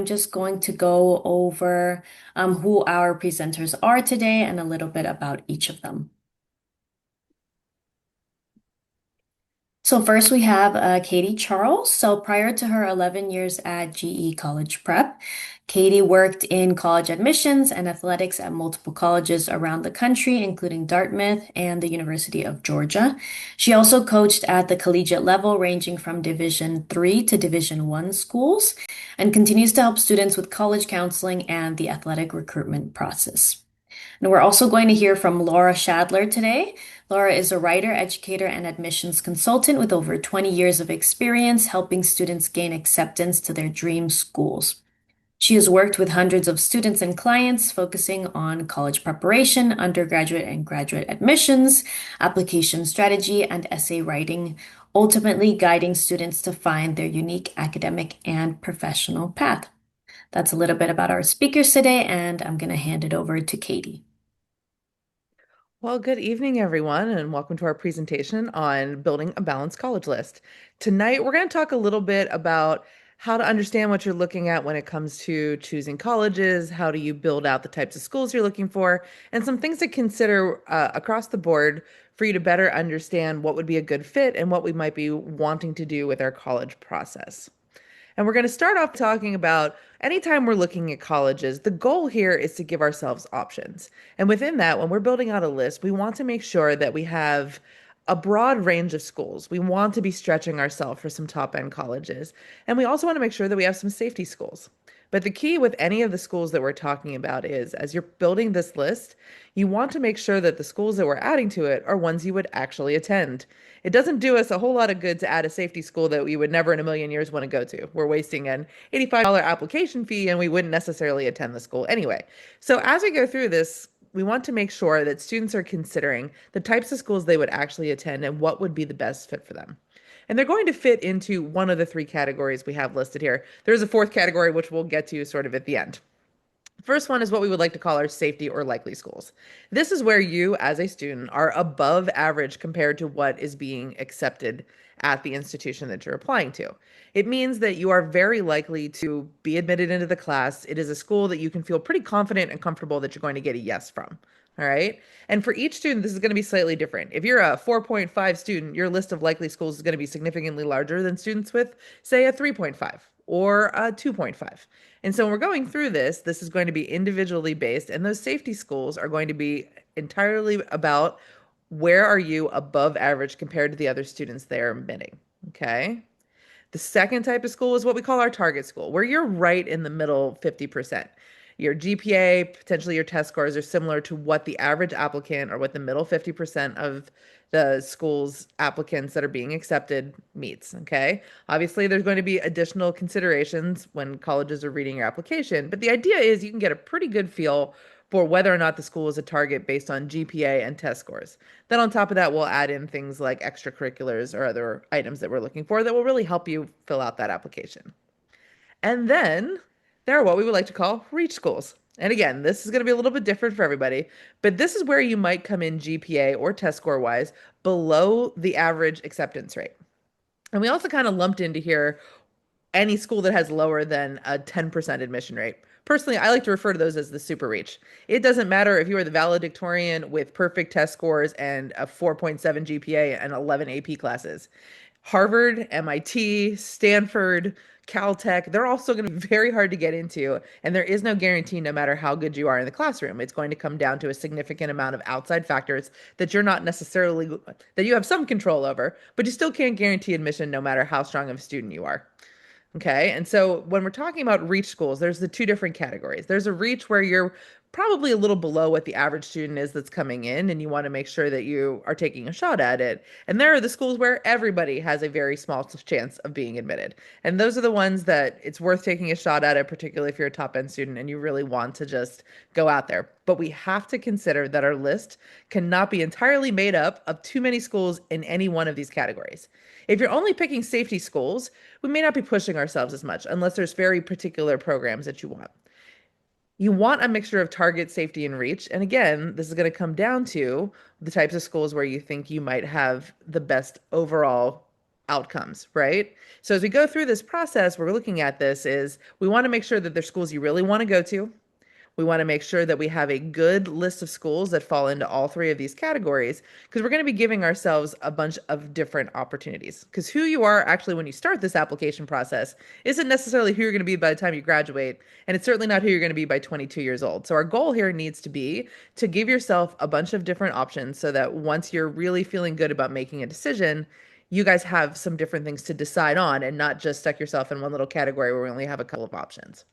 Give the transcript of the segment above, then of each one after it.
I'm just going to go over who our presenters are today and a little bit about each of them. So first we have Katie Charles. So prior to her 11 years at GE College Prep, Katie worked in college admissions and athletics at multiple colleges around the country, including Dartmouth and the University of Georgia. She also coached at the collegiate level, ranging from Division 3 to Division 1 schools, and continues to help students with college counseling and the athletic recruitment process. And we're also going to hear from Laura Shadler today. Laura is a writer, educator, and admissions consultant with over 20 years of experience helping students gain acceptance to their dream schools. She has worked with hundreds of students and clients, focusing on college preparation, undergraduate and graduate admissions, application strategy, and essay writing, ultimately guiding students to find their unique academic and professional path. That's a little bit about our speakers today, and I'm going to hand it over to Katie. Well, good evening, everyone, and welcome to our presentation on building a balanced college list. Tonight, we're going to talk a little bit about how to understand what you're looking at when it comes to choosing colleges, how do you build out the types of schools you're looking for, and some things to consider across the board for you to better understand what would be a good fit and what we might be wanting to do with our college process. And we're going to start off talking about anytime we're looking at colleges, the goal here is to give ourselves options. And within that, when we're building out a list, we want to make sure that we have a broad range of schools. We want to be stretching ourselves for some top end colleges. And we also want to make sure that we have some safety schools. But the key with any of the schools that we're talking about is as you're building this list, you want to make sure that the schools that we're adding to it are ones you would actually attend. It doesn't do us a whole lot of good to add a safety school that we would never in a million years want to go to. We're wasting an $85 application fee and we wouldn't necessarily attend the school anyway. So as we go through this, we want to make sure that students are considering the types of schools they would actually attend and what would be the best fit for them. And they're going to fit into one of the three categories we have listed here. There's a fourth category, which we'll get to sort of at the end. First one is what we would like to call our safety or likely schools. This is where you, as a student, are above average compared to what is being accepted at the institution that you're applying to. It means that you are very likely to be admitted into the class. It is a school that you can feel pretty confident and comfortable that you're going to get a yes from. All right. And for each student, this is going to be slightly different. If you're a 4.5 student, your list of likely schools is going to be significantly larger than students with, say, a 3.5 or a 2.5. And so when we're going through this, this is going to be individually based, and those safety schools are going to be entirely about where are you above average compared to the other students they're admitting. Okay. The second type of school is what we call our target school, where you're right in the middle 50%. Your GPA, potentially your test scores are similar to what the average applicant or what the middle 50% of the school's applicants that are being accepted meets. Okay. Obviously, there's going to be additional considerations when colleges are reading your application, but the idea is you can get a pretty good feel for whether or not the school is a target based on GPA and test scores. Then on top of that, we'll add in things like extracurriculars or other items that we're looking for that will really help you fill out that application. And then there are what we would like to call reach schools. And again, this is going to be a little bit different for everybody, but this is where you might come in GPA or test score wise below the average acceptance rate. And we also kind of lumped into here any school that has lower than a 10% admission rate. Personally, I like to refer to those as the super reach. It doesn't matter if you are the valedictorian with perfect test scores and a 4.7 GPA and 11 AP classes. Harvard, MIT, Stanford, Caltech, they're also going to be very hard to get into. And there is no guarantee, no matter how good you are in the classroom. It's going to come down to a significant amount of outside factors that you're not necessarily, that you have some control over, but you still can't guarantee admission no matter how strong of a student you are. Okay. And so when we're talking about reach schools, there's the two different categories. There's a reach where you're probably a little below what the average student is that's coming in, and you want to make sure that you are taking a shot at it. And there are the schools where everybody has a very small chance of being admitted. And those are the ones that it's worth taking a shot at it, particularly if you're a top end student and you really want to just go out there. But we have to consider that our list cannot be entirely made up of too many schools in any one of these categories. If you're only picking safety schools, we may not be pushing ourselves as much unless there's very particular programs that you want. You want a mixture of target, safety, and reach. And again, this is going to come down to the types of schools where you think you might have the best overall outcomes, right? So as we go through this process, we're looking at this is we want to make sure that there's schools you really want to go to. We want to make sure that we have a good list of schools that fall into all three of these categories because we're going to be giving ourselves a bunch of different opportunities. Because who you are actually when you start this application process isn't necessarily who you're going to be by the time you graduate, and it's certainly not who you're going to be by 22 years old. So our goal here needs to be to give yourself a bunch of different options so that once you're really feeling good about making a decision, you guys have some different things to decide on and not just stuck yourself in one little category where we only have a couple of options.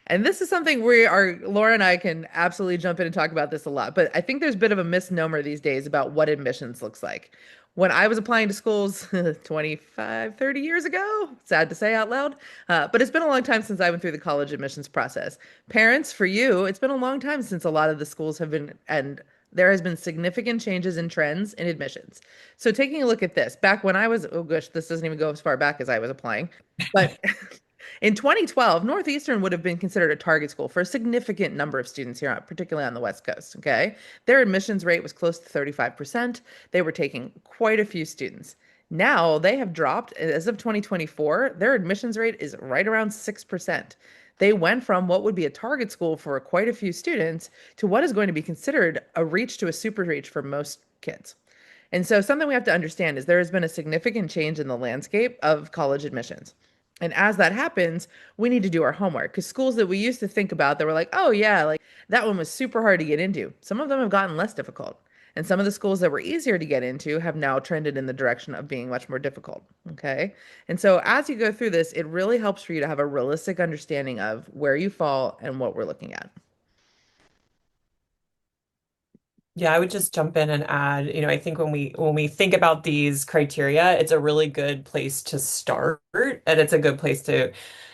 And this is something Laura and I can absolutely jump in and talk about this a lot. But I think there's a bit of a misnomer these days about what admissions looks like. When I was applying to schools 25, 30 years ago, sad to say out loud, but it's been a long time since I went through the college admissions process. Parents, for you, it's been a long time since a lot of the schools have been, and there has been significant changes in trends in admissions. So taking a look at this, back when I was, oh gosh, this doesn't even go as far back as I was applying, but in 2012, Northeastern would have been considered a target school for a significant number of students here, particularly on the West Coast. Okay. Their admissions rate was close to 35%. They were taking quite a few students. Now they have dropped, as of 2024, their admissions rate is right around 6%. They went from what would be a target school for quite a few students to what is going to be considered a reach to a super reach for most kids. And so, something we have to understand is there has been a significant change in the landscape of college admissions. And as that happens, we need to do our homework because schools that we used to think about that were like, oh, yeah, like that one was super hard to get into. Some of them have gotten less difficult. And some of the schools that were easier to get into have now trended in the direction of being much more difficult. Okay. And so as you go through this, it really helps for you to have a realistic understanding of where you fall and what we're looking at. Yeah, I would just jump in and add, I think when we think about these criteria, it's a really good place to start and it's a good place to,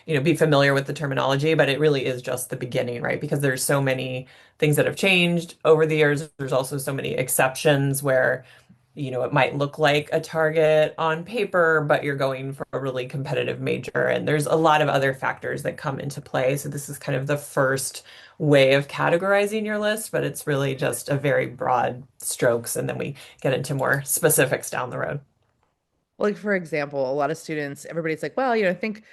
be familiar with the terminology, but it really is just the beginning, right? Because there's so many things that have changed over the years. There's also so many exceptions where it might look like a target on paper, but you're going for a really competitive major. And there's a lot of other factors that come into play. So this is kind of the first way of categorizing your list, but it's really just a very broad strokes. And then we get into more specifics down the road. Like, for example, a lot of students, everybody's like, well, I think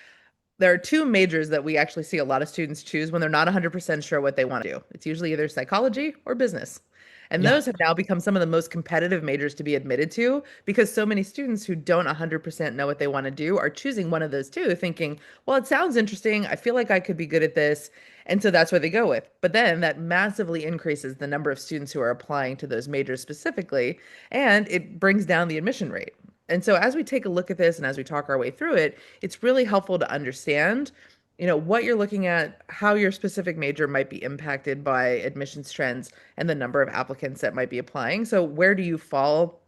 there are two majors that we actually see a lot of students choose when they're not 100% sure what they want to do. It's usually either psychology or business. And Yeah. those have now become some of the most competitive majors to be admitted to because so many students who don't 100% know what they want to do are choosing one of those two, thinking, well, it sounds interesting. I feel like I could be good at this. And so that's what they go with. But then that massively increases the number of students who are applying to those majors specifically, and it brings down the admission rate. And so as we take a look at this and as we talk our way through it, it's really helpful to understand, what you're looking at, how your specific major might be impacted by admissions trends and the number of applicants that might be applying. So where do you fall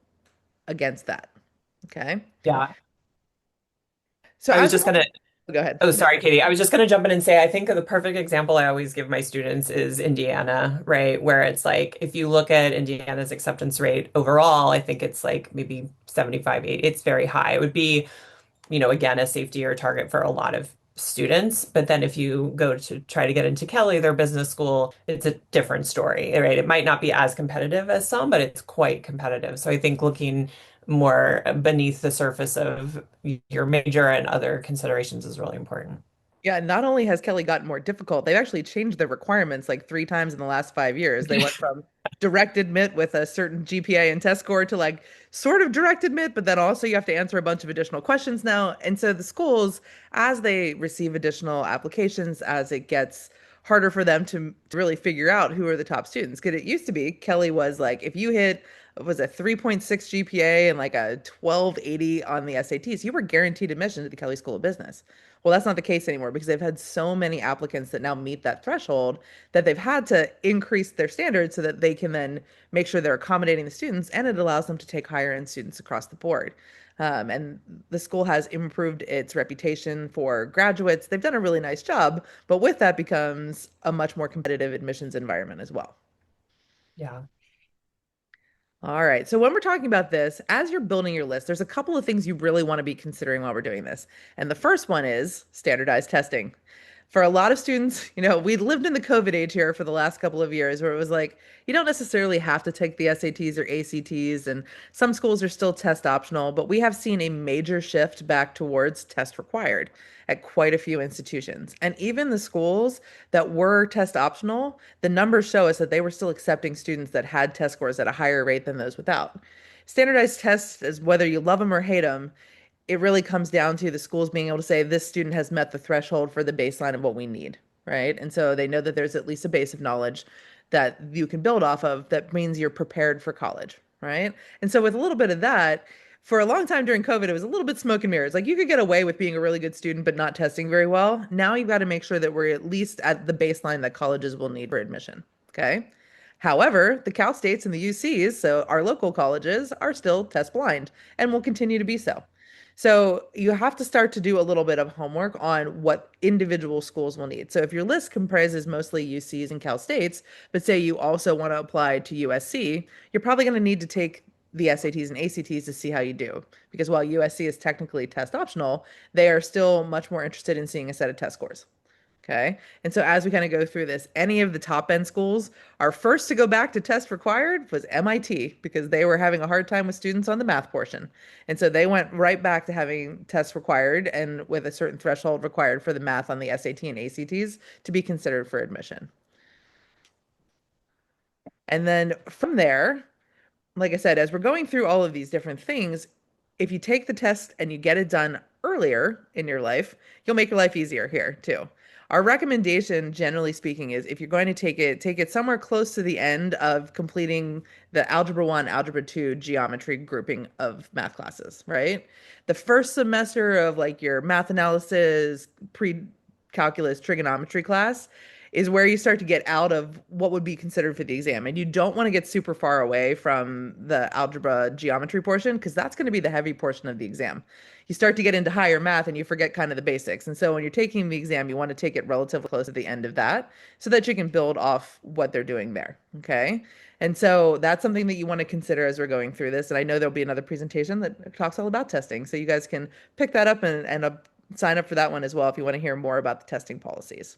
against that? Okay. Yeah. So I was as we're just gonna go ahead. Oh, sorry, Katie. I was just going to jump in and say, I think the perfect example I always give my students is Indiana, right? Where it's like, if you look at Indiana's acceptance rate overall, I think it's like maybe 75, 80. It's very high. It would be, again, a safety or target for a lot of students. But then if you go to try to get into Kelly, their business school, it's a different story, right? It might not be as competitive as some, but it's quite competitive. So I think looking more beneath the surface of your major and other considerations is really important. Yeah, not only has Kelly gotten more difficult, they've actually changed their requirements like three times in the last 5 years. They went from direct admit with a certain GPA and test score to like sort of direct admit, but then also you have to answer a bunch of additional questions now. And so the schools, as they receive additional applications, as it gets harder for them to really figure out who are the top students. Because it used to be Kelly was like, if you hit was a 3.6 GPA and like a 1280 on the SATs, you were guaranteed admission to the Kelly School of Business. Well, that's not the case anymore because they've had so many applicants that now meet that threshold that they've had to increase their standards so that they can then make sure they're accommodating the students and it allows them to take higher end students across the board. And the school has improved its reputation for graduates. They've done a really nice job, but with that becomes a much more competitive admissions environment as well. Yeah. All right. So when we're talking about this, as you're building your list, there's a couple of things you really want to be considering while we're doing this. And the first one is standardized testing. For a lot of students, we lived in the COVID age here for the last couple of years where it was like, you don't necessarily have to take the SATs or ACTs, and some schools are still test optional, but we have seen a major shift back towards test required at quite a few institutions. And even the schools that were test optional, the numbers show us that they were still accepting students that had test scores at a higher rate than those without. Standardized tests, is whether you love them or hate them, it really comes down to the schools being able to say this student has met the threshold for the baseline of what we need, right? And so they know that there's at least a base of knowledge that you can build off of that means you're prepared for college, right? And so with a little bit of that, for a long time during COVID, it was a little bit smoke and mirrors. Like you could get away with being a really good student but not testing very well. Now you've got to make sure that we're at least at the baseline that colleges will need for admission. Okay. However, the Cal States and the UCs, so our local colleges, are still test blind and will continue to be so. So you have to start to do a little bit of homework on what individual schools will need. So if your list comprises mostly UCs and Cal States, but say you also want to apply to USC, you're probably going to need to take the SATs and ACTs to see how you do. Because while USC is technically test optional, they are still much more interested in seeing a set of test scores. Okay. And so as we kind of go through this, any of the top end schools, our first to go back to test required was MIT because they were having a hard time with students on the math portion. And so they went right back to having tests required and with a certain threshold required for the math on the SAT and ACTs to be considered for admission. And then from there, like I said, as we're going through all of these different things, if you take the test and you get it done earlier in your life, you'll make your life easier here too. Our recommendation, generally speaking, is if you're going to take it somewhere close to the end of completing the Algebra 1, Algebra 2 geometry grouping of math classes, right? The first semester of like your math analysis, pre-calculus, trigonometry class is where you start to get out of what would be considered for the exam. And you don't want to get super far away from the algebra geometry portion because that's going to be the heavy portion of the exam. You start to get into higher math and you forget kind of the basics. And so when you're taking the exam, you want to take it relatively close to the end of that so that you can build off what they're doing there. Okay. And so that's something that you want to consider as we're going through this. And I know there'll be another presentation that talks all about testing. So you guys can pick that up and sign up for that one as well if you want to hear more about the testing policies.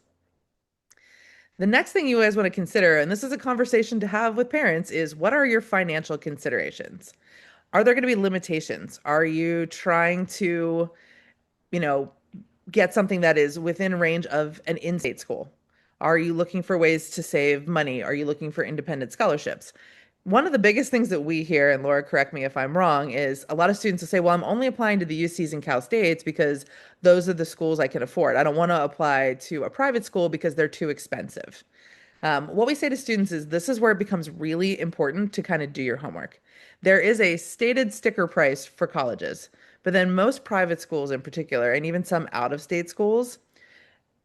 The next thing you guys want to consider, and this is a conversation to have with parents, is what are your financial considerations? Are there going to be limitations? Are you trying to, you know, get something that is within range of an in-state school? Are you looking for ways to save money? Are you looking for independent scholarships? One of the biggest things that we hear, and Laura, correct me if I'm wrong, is a lot of students will say, well, I'm only applying to the UCs and Cal States because those are the schools I can afford. I don't want to apply to a private school because they're too expensive. What we say to students is this is where it becomes really important to kind of do your homework. There is a stated sticker price for colleges, but then most private schools in particular, and even some out-of-state schools,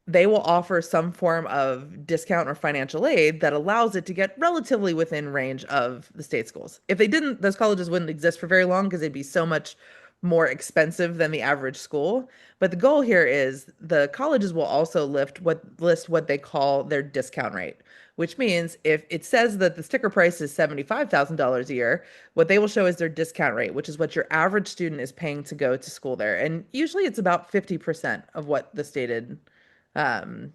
they will offer some form of discount or financial aid that allows it to get relatively within range of the state schools. If they didn't, those colleges wouldn't exist for very long because they'd be so much more expensive than the average school. But the goal here is the colleges will also list what they call their discount rate, which means if it says that the sticker price is $75,000 a year, what they will show is their discount rate, which is what your average student is paying to go to school there. And usually it's about 50% of what the stated um,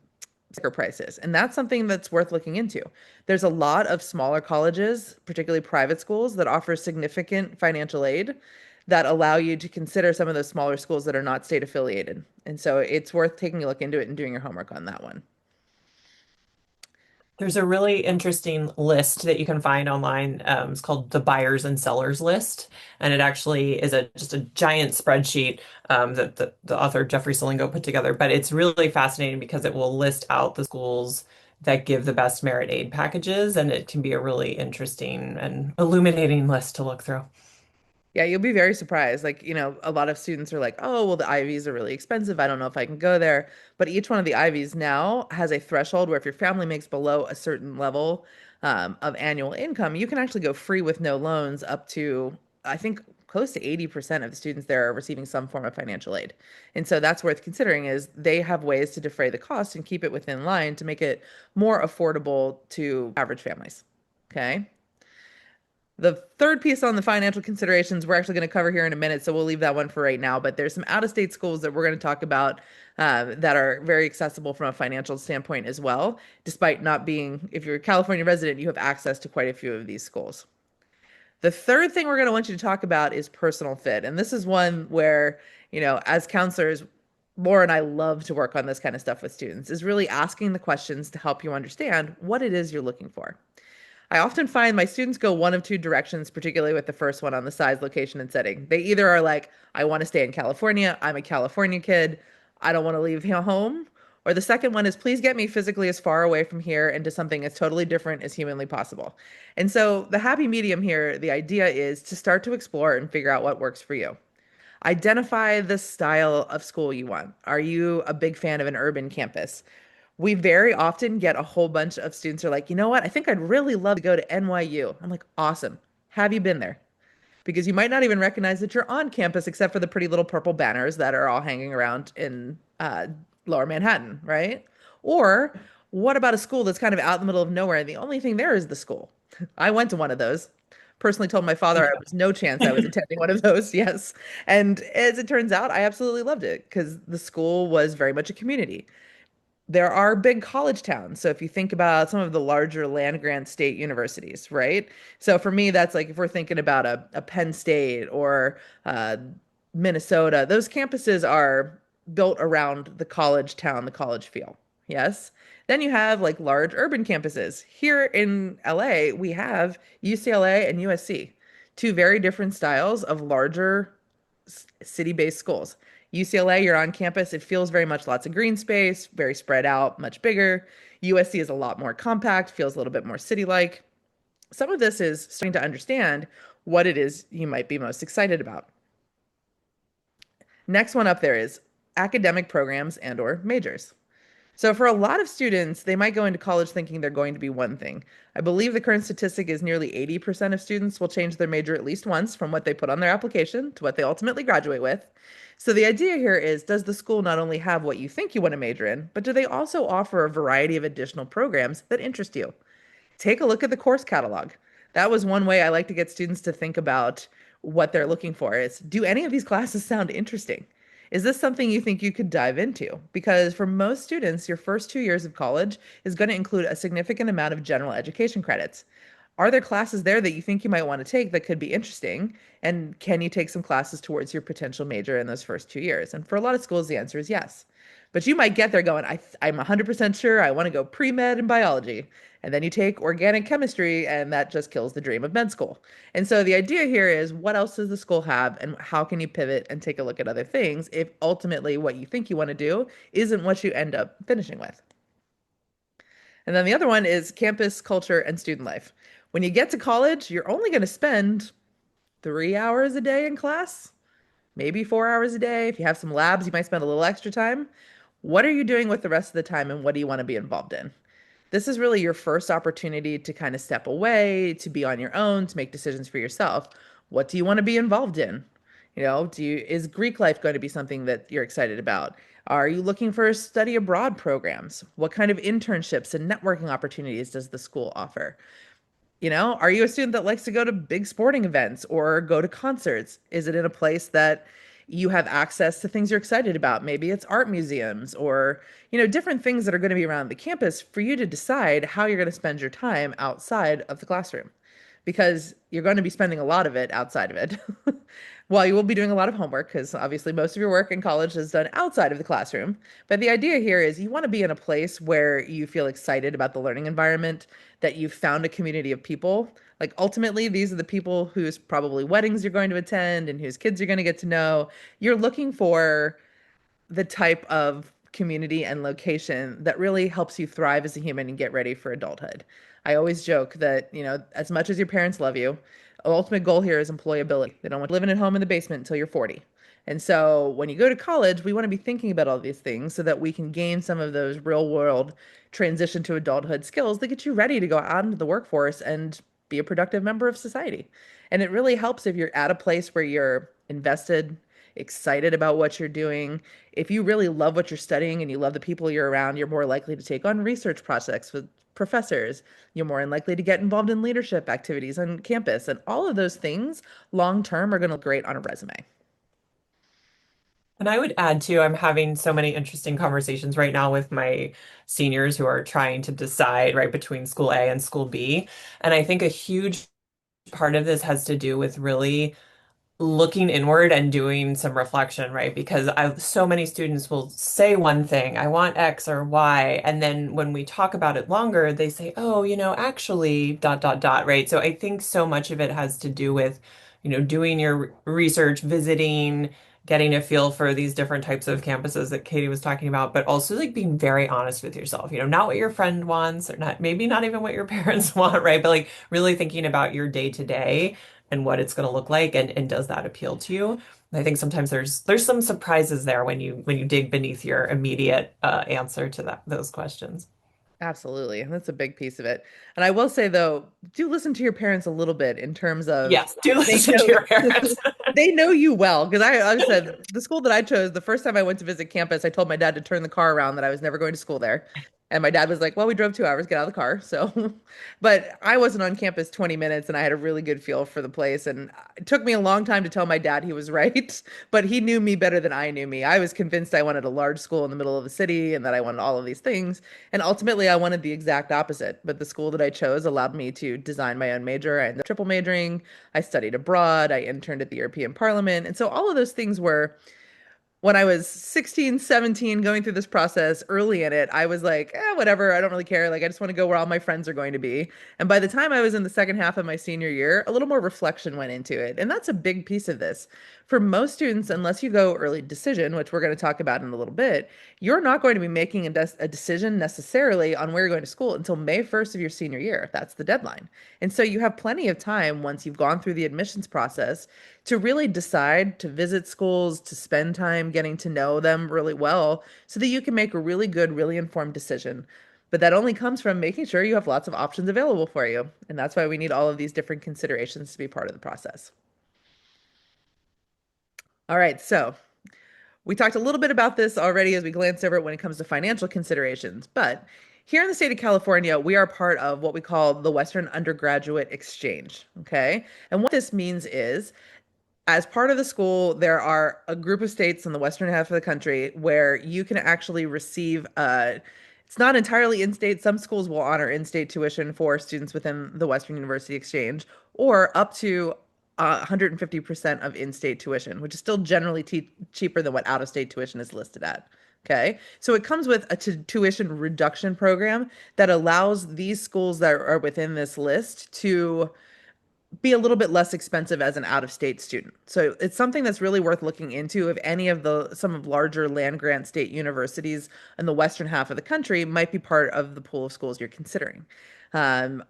sticker prices. And that's something that's worth looking into. There's a lot of smaller colleges, particularly private schools, that offer significant financial aid that allow you to consider some of those smaller schools that are not state affiliated. And so it's worth taking a look into it and doing your homework on that one. There's a really interesting list that you can find online. It's called the buyers and sellers list, and it actually is a just a giant spreadsheet that the author Jeffrey Salingo put together. But it's really fascinating because it will list out the schools that give the best merit aid packages, and it can be a really interesting and illuminating list to look through. Yeah, you'll be very surprised. Like, a lot of students are like, oh, well, the Ivies are really expensive. I don't know if I can go there. But each one of the Ivies now has a threshold where if your family makes below a certain level of annual income, you can actually go free with no loans up to, I think, close to 80% of the students there are receiving some form of financial aid. And so that's worth considering is they have ways to defray the cost and keep it within line to make it more affordable to average families. Okay. The third piece on the financial considerations we're actually going to cover here in a minute, so we'll leave that one for right now. But there's some out-of-state schools that we're going to talk about that are very accessible from a financial standpoint as well, despite not being, if you're a California resident, you have access to quite a few of these schools. The third thing we're going to want you to talk about is personal fit. And this is one where, as counselors, Laura and I love to work on this kind of stuff with students, is really asking the questions to help you understand what it is you're looking for. I often find my students go one of two directions, particularly with the first one on the size, location, and setting. They either are like, I want to stay in California, I'm a California kid, I don't want to leave home. Or the second one is, please get me physically as far away from here into something as totally different as humanly possible. And so the happy medium here, the idea is to start to explore and figure out what works for you. Identify the style of school you want. Are you a big fan of an urban campus? We very often get a whole bunch of students who are like, you know what? I think I'd really love to go to NYU. I'm like, awesome. Have you been there? Because you might not even recognize that you're on campus except for the pretty little purple banners that are all hanging around in lower Manhattan, right? Or what about a school that's kind of out in the middle of nowhere and the only thing there is the school? I went to one of those. Personally told my father I was no chance I was attending one of those. Yes. And as it turns out, I absolutely loved it because the school was very much a community. There are big college towns. So if you think about some of the larger land grant state universities, right? So for me, that's like if we're thinking about a Penn State or Minnesota, those campuses are built around the college town, the college feel. Yes. Then you have like large urban campuses. Here in LA, we have UCLA and USC, two very different styles of larger city-based schools. UCLA, you're on campus, it feels very much lots of green space, very spread out, much bigger. USC is a lot more compact, feels a little bit more city-like. Some of this is starting to understand what it is you might be most excited about. Next one up there is academic programs and or majors. So for a lot of students, they might go into college thinking they're going to be one thing. I believe the current statistic is nearly 80% of students will change their major at least once from what they put on their application to what they ultimately graduate with. So the idea here is, does the school not only have what you think you want to major in, but do they also offer a variety of additional programs that interest you? Take a look at the course catalog. That was one way I like to get students to think about what they're looking for is, do any of these classes sound interesting? Is this something you think you could dive into? Because for most students, your first 2 years of college is going to include a significant amount of general education credits. Are there classes there that you think you might want to take that could be interesting? And can you take some classes towards your potential major in those first 2 years? And for a lot of schools, the answer is yes. But you might get there going, I'm 100% sure I want to go pre-med in biology. And then you take organic chemistry, and that just kills the dream of med school. And so the idea here is, what else does the school have, and how can you pivot and take a look at other things if ultimately what you think you want to do isn't what you end up finishing with? And then the other one is campus culture and student life. When you get to college, you're only going to spend 3 hours a day in class, maybe 4 hours a day. If you have some labs, you might spend a little extra time. What are you doing with the rest of the time, and what do you want to be involved in? This is really your first opportunity to kind of step away, to be on your own, to make decisions for yourself. What do you want to be involved in? Is Greek life going to be something that you're excited about? Are you looking for study abroad programs? What kind of internships and networking opportunities does the school offer? Are you a student that likes to go to big sporting events or go to concerts? Is it in a place that you have access to things you're excited about? Maybe it's art museums or, different things that are going to be around the campus for you to decide how you're going to spend your time outside of the classroom because you're going to be spending a lot of it outside of it. While you will be doing a lot of homework, because obviously most of your work in college is done outside of the classroom. But the idea here is you want to be in a place where you feel excited about the learning environment, that you've found a community of people. Like ultimately, these are the people whose probably weddings you're going to attend and whose kids you're going to get to know. You're looking for the type of community and location that really helps you thrive as a human and get ready for adulthood. I always joke that, as much as your parents love you, ultimate goal here is employability. They don't want you living at home in the basement until you're 40. And so when you go to college, we want to be thinking about all these things so that we can gain some of those real world transition to adulthood skills that get you ready to go out into the workforce and be a productive member of society. And it really helps if you're at a place where you're invested, excited about what you're doing. If you really love what you're studying and you love the people you're around, you're more likely to take on research projects with professors. You're more likely to get involved in leadership activities on campus. And all of those things long term are going to look great on a resume. And I would add too, I'm having so many interesting conversations right now with my seniors who are trying to decide right between school A and school B. And I think a huge part of this has to do with really looking inward and doing some reflection, right? Because so many students will say one thing, I want X or Y, and then when we talk about it longer, they say, oh, actually, dot, dot, dot, right? So I think so much of it has to do with, doing your research, visiting, getting a feel for these different types of campuses that Katie was talking about, but also like being very honest with yourself, not what your friend wants or not, maybe not even what your parents want, right? But like really thinking about your day to day and what it's going to look like and does that appeal to you? I think sometimes there's some surprises there when you dig beneath your immediate answer to those questions. Absolutely. That's a big piece of it. And I will say though, do listen to your parents a little bit in terms of Yes, do they listen to know your parents. they know you well. Because I said the school that I chose, the first time I went to visit campus, I told my dad to turn the car around that I was never going to school there. And my dad was like, well, we drove 2 hours, get out of the car. So, but I wasn't on campus 20 minutes and I had a really good feel for the place. And it took me a long time to tell my dad he was right, but he knew me better than I knew me. I was convinced I wanted a large school in the middle of the city and that I wanted all of these things. And ultimately, I wanted the exact opposite. But the school that I chose allowed me to design my own major. I ended up triple majoring. I studied abroad. I interned at the European Parliament. And so all of those things were when I was 16, 17, going through this process early in it, I was like, whatever, I don't really care. Like, I just want to go where all my friends are going to be. And by the time I was in the second half of my senior year, a little more reflection went into it. And that's a big piece of this. For most students, unless you go early decision, which we're going to talk about in a little bit, you're not going to be making a decision necessarily on where you're going to school until May 1st of your senior year. That's the deadline. And so you have plenty of time once you've gone through the admissions process to really decide to visit schools, to spend time getting to know them really well so that you can make a really good, really informed decision. But that only comes from making sure you have lots of options available for you. And that's why we need all of these different considerations to be part of the process. All right, so we talked a little bit about this already as we glanced over it when it comes to financial considerations, but here in the state of California, we are part of what we call the Western Undergraduate Exchange. Okay. And what this means is as part of the school, there are a group of states in the western half of the country where you can actually receive it's not entirely in-state. Some schools will honor in-state tuition for students within the Western University Exchange, or up to 150% of in-state tuition, which is still generally cheaper than what out-of-state tuition is listed at. Okay. So it comes with a tuition reduction program that allows these schools that are within this list to be a little bit less expensive as an out-of-state student. So it's something that's really worth looking into if any of the some of larger land grant state universities in the western half of the country might be part of the pool of schools you're considering. Um,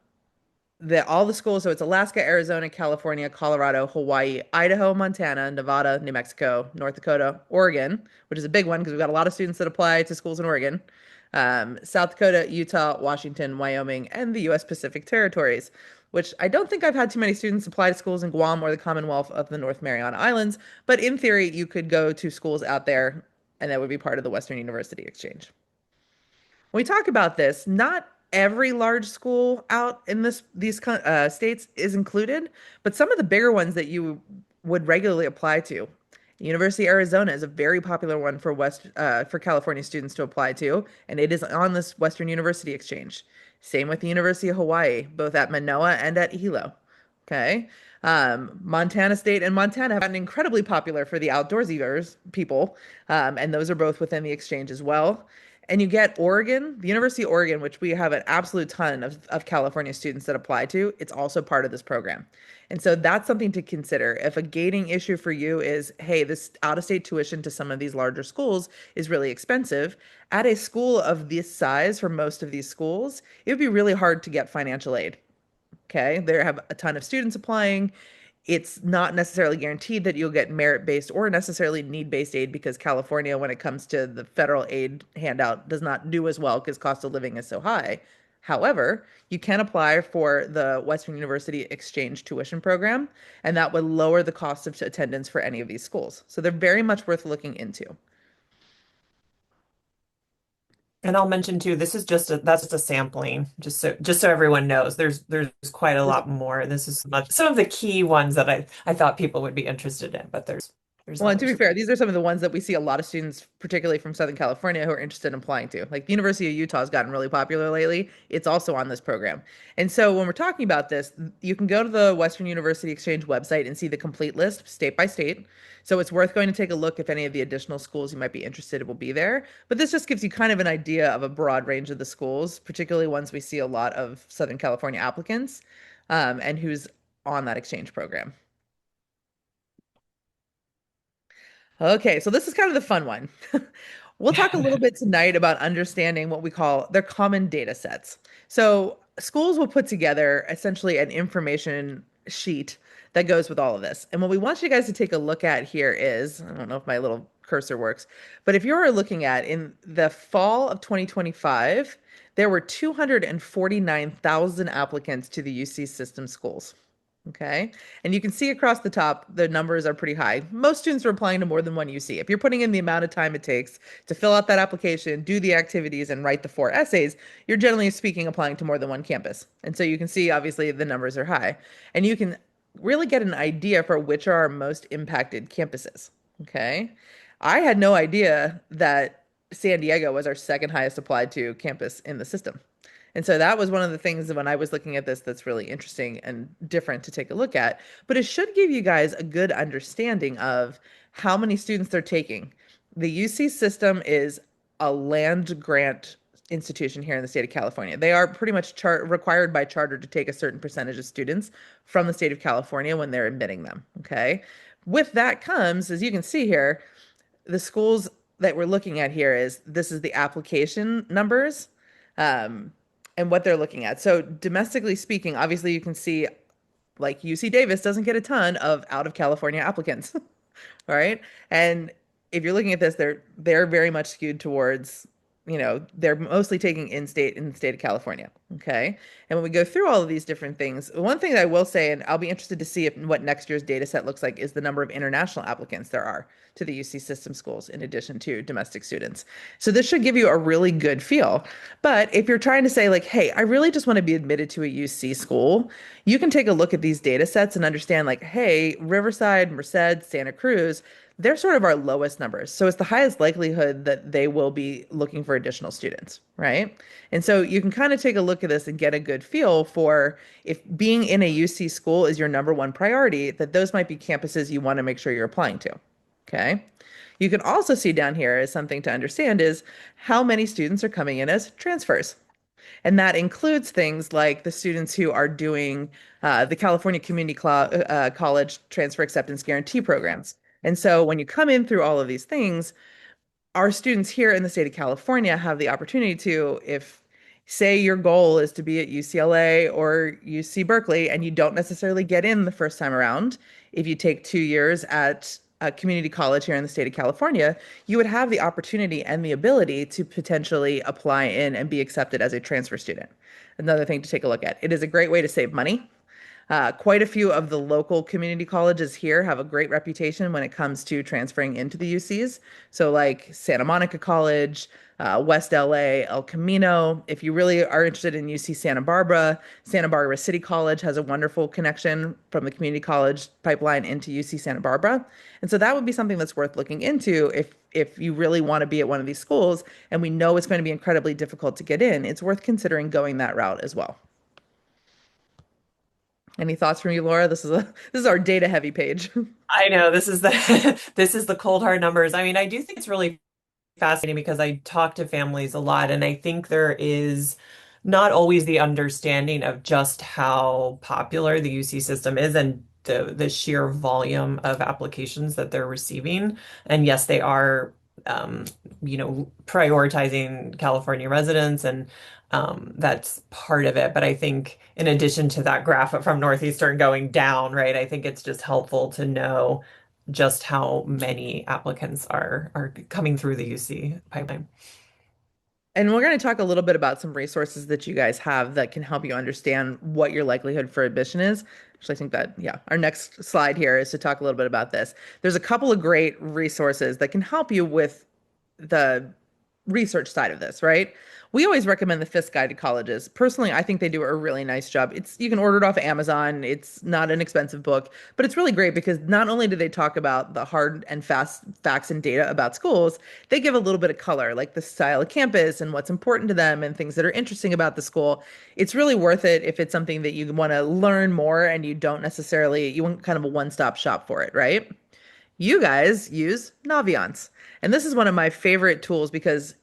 all the schools, so it's Alaska, Arizona, California, Colorado, Hawaii, Idaho, Montana, Nevada, New Mexico, North Dakota, Oregon, which is a big one because we've got a lot of students that apply to schools in Oregon, South Dakota, Utah, Washington, Wyoming, and the U.S. Pacific Territories, which I don't think I've had too many students apply to schools in Guam or the Commonwealth of the North Mariana Islands, but in theory, you could go to schools out there and that would be part of the Western University Exchange. When we talk about this, not every large school out in these states is included, but some of the bigger ones that you would regularly apply to. University of Arizona is a very popular one for California students to apply to, and it is on this Western University Exchange. Same with the University of Hawaii, both at Manoa and at Hilo. Okay. Montana State and Montana have gotten incredibly popular for the outdoorsy people, and those are both within the exchange as well. And you get Oregon, the University of Oregon, which we have an absolute ton of California students that apply to. It's also part of this program. And so that's something to consider. If a gating issue for you is, hey, this out-of-state tuition to some of these larger schools is really expensive, at a school of this size for most of these schools, it would be really hard to get financial aid. Okay, there have a ton of students applying. It's not necessarily guaranteed that you'll get merit-based or necessarily need-based aid because California, when it comes to the federal aid handout, does not do as well because cost of living is so high. However, you can apply for the Western University Exchange Tuition Program, and that would lower the cost of attendance for any of these schools. So they're very much worth looking into. And I'll mention too, this is just that's just a sampling, just so everyone knows. There's quite a lot more. This is some of the key ones that I thought people would be interested in, but there's Well, and to be others. fair, these are some of the ones that we see a lot of students, particularly from Southern California, who are interested in applying to. Like the University of Utah has gotten really popular lately. It's also on this program. And so when we're talking about this, you can go to the Western University Exchange website and see the complete list state by state. So it's worth going to take a look if any of the additional schools you might be interested in will be there. But this just gives you kind of an idea of a broad range of the schools, particularly ones we see a lot of Southern California applicants, and who's on that exchange program. Okay, so this is kind of the fun one. We'll talk a little bit tonight about understanding what we call their common data sets. So, schools will put together essentially an information sheet that goes with all of this. And what we want you guys to take a look at here is, I don't know if my little cursor works, but if you're looking at in the fall of 2025, there were 249,000 applicants to the UC system schools. Okay. And you can see across the top, the numbers are pretty high. Most students are applying to more than one UC. If you're putting in the amount of time it takes to fill out that application, do the activities, and write the 4 essays, you're generally speaking applying to more than one campus. And so you can see, obviously, the numbers are high. And you can really get an idea for which are our most impacted campuses. Okay. I had no idea that San Diego was our second highest applied to campus in the system. And so that was one of the things that when I was looking at this that's really interesting and different to take a look at. But it should give you guys a good understanding of how many students they're taking. The UC system is a land grant institution here in the state of California. They are pretty much required by charter to take a certain percentage of students from the state of California when they're admitting them. Okay. With that comes, as you can see here, the schools that we're looking at here is this is the application numbers. Um, and what they're looking at. So domestically speaking, obviously you can see like UC Davis doesn't get a ton of out of California applicants. All right. And if you're looking at this, they're very much skewed towards, they're mostly taking in-state in the state of California. Okay. And when we go through all of these different things, one thing that I will say, and I'll be interested to see if what next year's data set looks like, is the number of international applicants there are to the UC system schools in addition to domestic students. So this should give you a really good feel. But if you're trying to say like, hey, I really just want to be admitted to a UC school, you can take a look at these data sets and understand like, hey, Riverside, Merced, Santa Cruz, they're sort of our lowest numbers. So it's the highest likelihood that they will be looking for additional students, right? And so you can kind of take a look at this and get a good feel for if being in a UC school is your number one priority, that those might be campuses you want to make sure you're applying to. Okay. You can also see down here as something to understand is how many students are coming in as transfers. And that includes things like the students who are doing the California College Transfer Acceptance Guarantee programs. And so when you come in through all of these things, our students here in the state of California have the opportunity to, if say your goal is to be at UCLA or UC Berkeley and you don't necessarily get in the first time around, if you take 2 years at a community college here in the state of California, you would have the opportunity and the ability to potentially apply in and be accepted as a transfer student. Another thing to take a look at. It is a great way to save money. Quite a few of the local community colleges here have a great reputation when it comes to transferring into the UCs. So, like Santa Monica College, West LA, El Camino. If you really are interested in UC Santa Barbara City College has a wonderful connection from the community college pipeline into UC Santa Barbara. And so that would be something that's worth looking into if you really want to be at one of these schools and we know it's going to be incredibly difficult to get in, it's worth considering going that route as well. Any thoughts from you, Laura? This is our data heavy page. I know this is the this is the cold hard numbers. I mean, I do think it's really fascinating because I talk to families a lot, and I think there is not always the understanding of just how popular the UC system is and the sheer volume of applications that they're receiving. And yes, they are prioritizing California residents and that's part of it. But I think in addition to that graph from Northeastern going down, right, I think it's just helpful to know just how many applicants are coming through the UC pipeline. And we're going to talk a little bit about some resources that you guys have that can help you understand what your likelihood for admission is. Actually, I think that, yeah, our next slide here is to talk a little bit about this. There's a couple of great resources that can help you with the research side of this, right? We always recommend the FIS guide to colleges. Personally, I think they do a really nice job. It's you can order it off Amazon. It's not an expensive book, but it's really great because not only do they talk about the hard and fast facts and data about schools, they give a little bit of color, like the style of campus and what's important to them and things that are interesting about the school. It's really worth it if it's something that you want to learn more and you don't necessarily, you want kind of a one-stop shop for it, right? You guys use Naviance. And this is one of my favorite tools because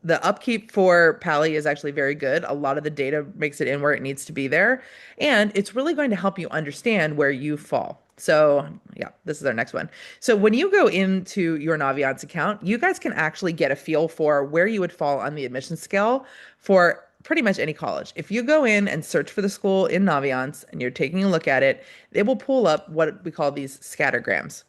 the upkeep for Pally is actually very good. A lot of the data makes it in where it needs to be there. And it's really going to help you understand where you fall. So, yeah, this is our next one. So, when you go into your Naviance account, you guys can actually get a feel for where you would fall on the admission scale for pretty much any college. If you go in and search for the school in Naviance and you're taking a look at it, it will pull up what we call these scattergrams.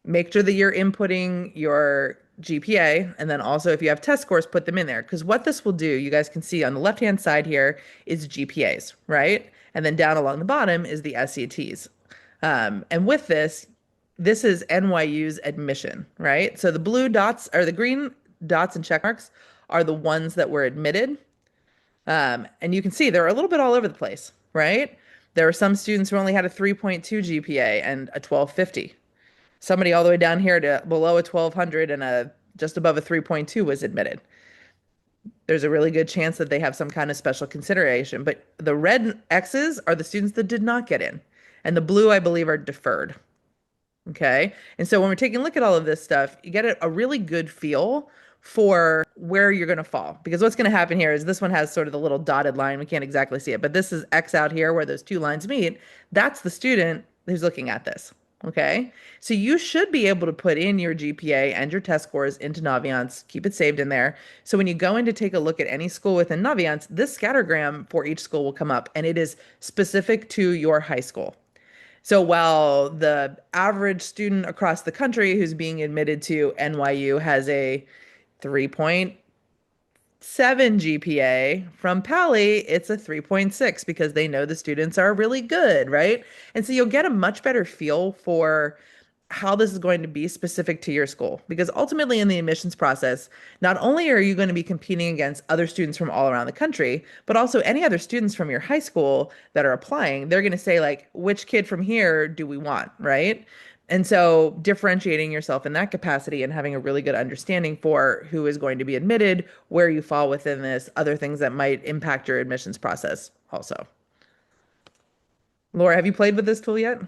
Make sure that you're inputting your GPA, and then also if you have test scores, put them in there. Because what this will do, you guys can see on the left-hand side here is GPAs, right? And then down along the bottom is the SATs. And with this, this is NYU's admission, right? So the blue dots or the green dots and check marks are the ones that were admitted. And you can see they're a little bit all over the place, right? There are some students who only had a 3.2 GPA and a 1250. Somebody all the way down here to below a 1200 and a just above a 3.2 was admitted. There's a really good chance that they have some kind of special consideration, but the red X's are the students that did not get in, and the blue, I believe, are deferred. Okay. And so when we're taking a look at all of this stuff, you get a really good feel for where you're going to fall. Because what's going to happen here is this one has sort of the little dotted line. We can't exactly see it, but this is X out here where those two lines meet. That's the student who's looking at this. Okay. So you should be able to put in your GPA and your test scores into Naviance, keep it saved in there. So when you go in to take a look at any school within Naviance, this scattergram for each school will come up and it is specific to your high school. So while the average student across the country who's being admitted to NYU has a 3.7 GPA, from Pally, it's a 3.6 because they know the students are really good, right? And so you'll get a much better feel for how this is going to be specific to your school. Because ultimately, in the admissions process, not only are you going to be competing against other students from all around the country, but also any other students from your high school that are applying, they're going to say, like, which kid from here do we want, right? And so differentiating yourself in that capacity and having a really good understanding for who is going to be admitted, where you fall within this, other things that might impact your admissions process also. Laura, have you played with this tool yet?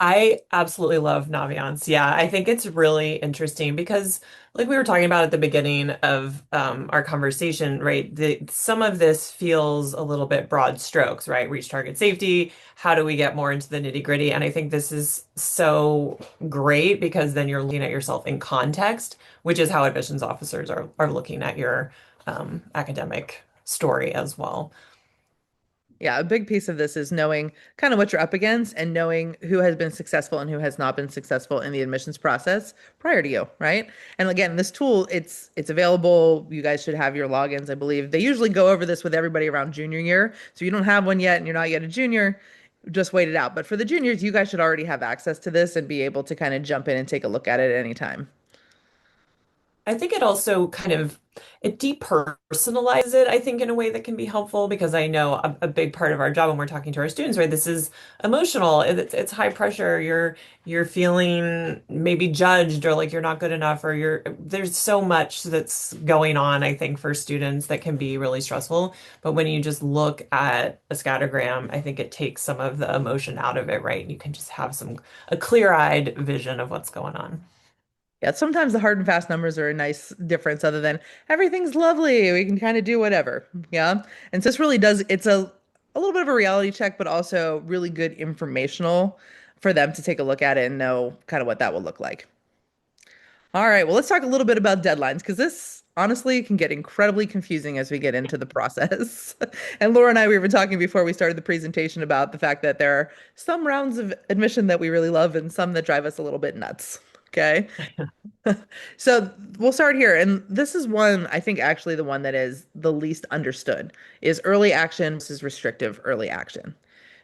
I absolutely love Naviance. Yeah, I think it's really interesting because, like we were talking about at the beginning of our conversation, right? Some of this feels a little bit broad strokes, right? Reach target safety. How do we get more into the nitty-gritty? And I think this is so great because then you're looking at yourself in context, which is how admissions officers are looking at your academic story as well. Yeah, a big piece of this is knowing kind of what you're up against and knowing who has been successful and who has not been successful in the admissions process prior to you, right? And again, this tool, it's available. You guys should have your logins, I believe. They usually go over this with everybody around junior year. So you don't have one yet and you're not yet a junior, just wait it out. But for the juniors, you guys should already have access to this and be able to kind of jump in and take a look at it at any time. I think it also kind of it depersonalizes it, I think, in a way that can be helpful because I know a big part of our job when we're talking to our students, right? This is emotional. It's high pressure. You're feeling maybe judged or like you're not good enough or you're there's so much that's going on, I think, for students that can be really stressful. But when you just look at a scattergram, I think it takes some of the emotion out of it, right? You can just have a clear-eyed vision of what's going on. Yeah, sometimes the hard and fast numbers are a nice difference other than everything's lovely. We can kind of do whatever. Yeah. And so this really does, it's a little bit of a reality check, but also really good informational for them to take a look at it and know kind of what that will look like. All right. Well, let's talk a little bit about deadlines because this honestly can get incredibly confusing as we get into the process. And Laura and I, we were talking before we started the presentation about the fact that there are some rounds of admission that we really love and some that drive us a little bit nuts. Okay. So we'll start here. And this is one, I think actually the one that is the least understood is early action versus restrictive early action.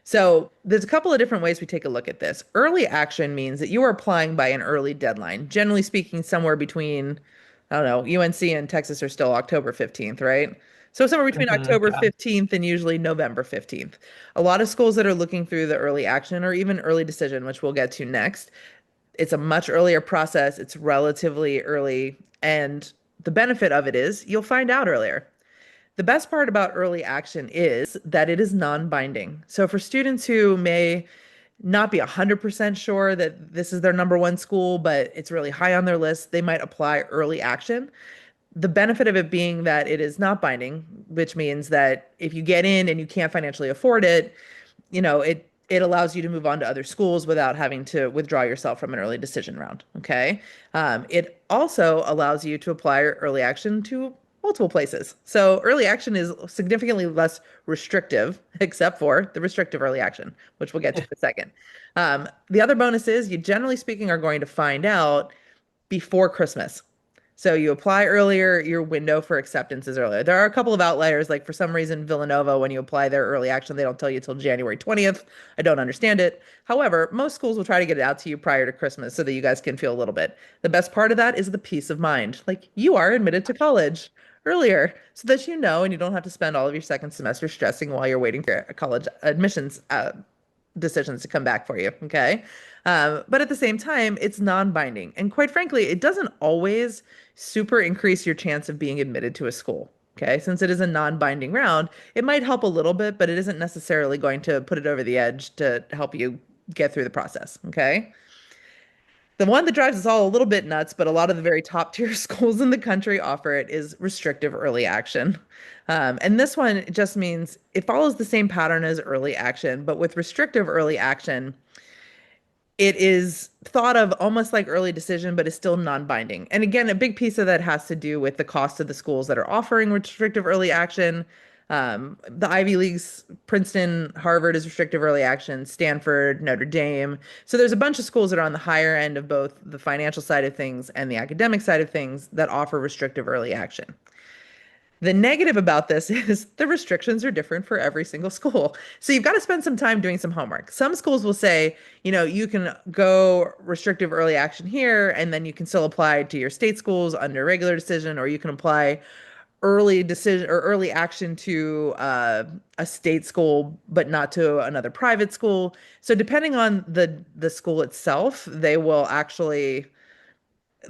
So there's a couple of different ways we take a look at this. Early action means that you are applying by an early deadline, generally speaking, somewhere between I don't know, UNC and Texas are still October 15th, right? So somewhere between October Yeah. 15th and usually November 15th. A lot of schools that are looking through the early action or even early decision, which we'll get to next, it's a much earlier process. It's relatively early. And the benefit of it is you'll find out earlier. The best part about early action is that it is non-binding. So for students who may not be 100% sure that this is their number one school, but it's really high on their list, they might apply early action. The benefit of it being that it is not binding, which means that if you get in and you can't financially afford it, it allows you to move on to other schools without having to withdraw yourself from an early decision round. Okay. It also allows you to apply early action to multiple places. So early action is significantly less restrictive, except for the restrictive early action, which we'll get to in a second. The other bonus is you, generally speaking, are going to find out before Christmas. So you apply earlier, your window for acceptance is earlier. There are a couple of outliers, like for some reason, Villanova, when you apply their early action, they don't tell you till January 20th. I don't understand it. However, most schools will try to get it out to you prior to Christmas so that you guys can feel a little bit. The best part of that is the peace of mind. Like you are admitted to college earlier so that you know and you don't have to spend all of your second semester stressing while you're waiting for college admissions decisions to come back for you. Okay. But at the same time, it's non-binding. And quite frankly, it doesn't always super increase your chance of being admitted to a school. Okay. Since it is a non-binding round, it might help a little bit, but it isn't necessarily going to put it over the edge to help you get through the process. Okay. The one that drives us all a little bit nuts, but a lot of the very top tier schools in the country offer it, is restrictive early action. And this one just means it follows the same pattern as early action, but with restrictive early action, it is thought of almost like early decision, but is still non-binding. And again, a big piece of that has to do with the cost of the schools that are offering restrictive early action. The Ivy Leagues, Princeton, Harvard is restrictive early action, Stanford, Notre Dame. So there's a bunch of schools that are on the higher end of both the financial side of things and the academic side of things that offer restrictive early action. The negative about this is the restrictions are different for every single school. So you've got to spend some time doing some homework. Some schools will say, you can go restrictive early action here, and then you can still apply to your state schools under regular decision, or you can apply early decision or early action to a state school, but not to another private school. So depending on the school itself, they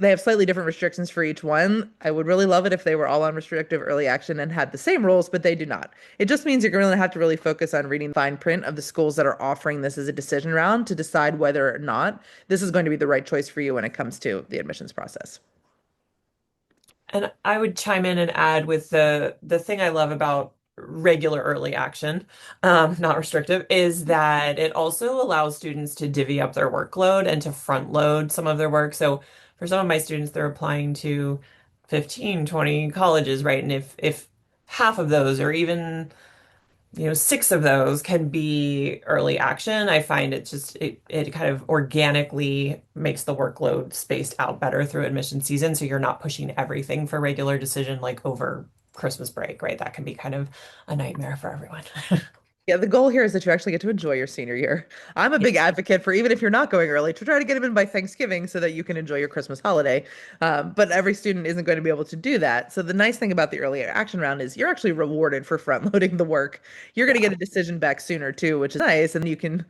have slightly different restrictions for each one. I would really love it if they were all on restrictive early action and had the same rules, but they do not. It just means you're going to have to really focus on reading the fine print of the schools that are offering this as a decision round to decide whether or not this is going to be the right choice for you when it comes to the admissions process. And I would chime in and add with the thing I love about regular early action, not restrictive, is that it also allows students to divvy up their workload and to front load some of their work. So for some of my students, they're applying to 15, 20 colleges, right? And if half of those or even six of those can be early action. I find it kind of organically makes the workload spaced out better through admission season. So you're not pushing everything for regular decision like over Christmas break, right? That can be kind of a nightmare for everyone. Yeah, the goal here is that you actually get to enjoy your senior year. I'm a big Yes. advocate for even if you're not going early, to try to get them in by Thanksgiving so that you can enjoy your Christmas holiday. But every student isn't going to be able to do that. So the nice thing about the early action round is you're actually rewarded for front loading the work. You're going to get Yeah. a decision back sooner too, which is nice. And you can,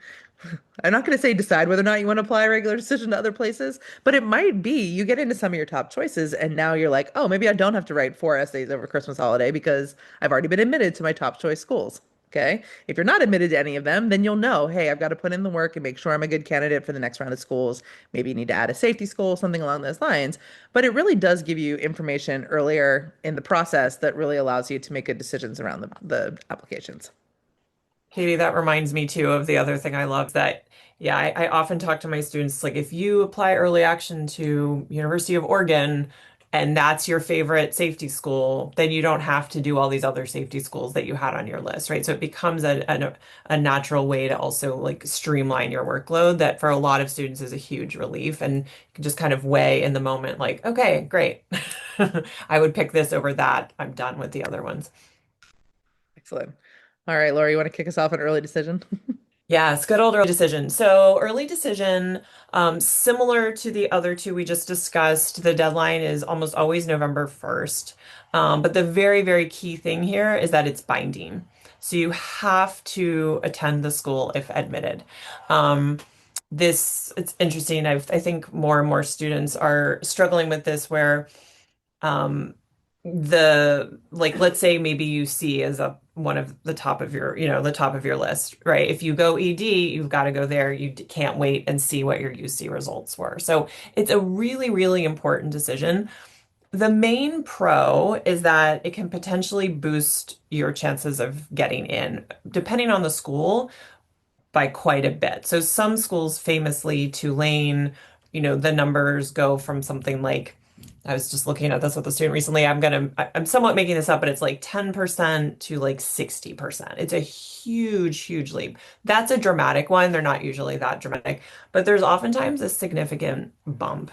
I'm not going to say decide whether or not you want to apply a regular decision to other places, but it might be you get into some of your top choices and now you're like, oh, maybe I don't have to write 4 essays over Christmas holiday because I've already been admitted to my top choice schools. Okay. If you're not admitted to any of them, then you'll know, hey, I've got to put in the work and make sure I'm a good candidate for the next round of schools. Maybe you need to add a safety school, something along those lines. But it really does give you information earlier in the process that really allows you to make good decisions around the applications. Katie, that reminds me too of the other thing I love that, yeah, I often talk to my students like if you apply early action to University of Oregon and that's your favorite safety school, then you don't have to do all these other safety schools that you had on your list, right? So it becomes a natural way to also like streamline your workload that for a lot of students is a huge relief and you can just kind of weigh in the moment like, okay, great. I would pick this over that. I'm done with the other ones. Excellent. All right, Laura, you want to kick us off an early decision? Yes, good old early decision. So early decision, similar to the other two we just discussed, the deadline is almost always November 1st. But the very, very key thing here is that it's binding. So you have to attend the school if admitted. Um, it's interesting. I think more and more students are struggling with this where um let's say maybe you see as a one of the top of your the top of your list, right? If you go ED, you've got to go there. Can't wait and see what your UC results were. So it's a really, really important decision. The main pro is that it can potentially boost your chances of getting in, depending on the school, by quite a bit. So some schools, famously Tulane, the numbers go from something like, I was just looking at this with a student recently. I'm somewhat making this up, but it's like 10% to like 60%. It's a huge, huge leap. That's a dramatic one. They're not usually that dramatic, but there's oftentimes a significant bump,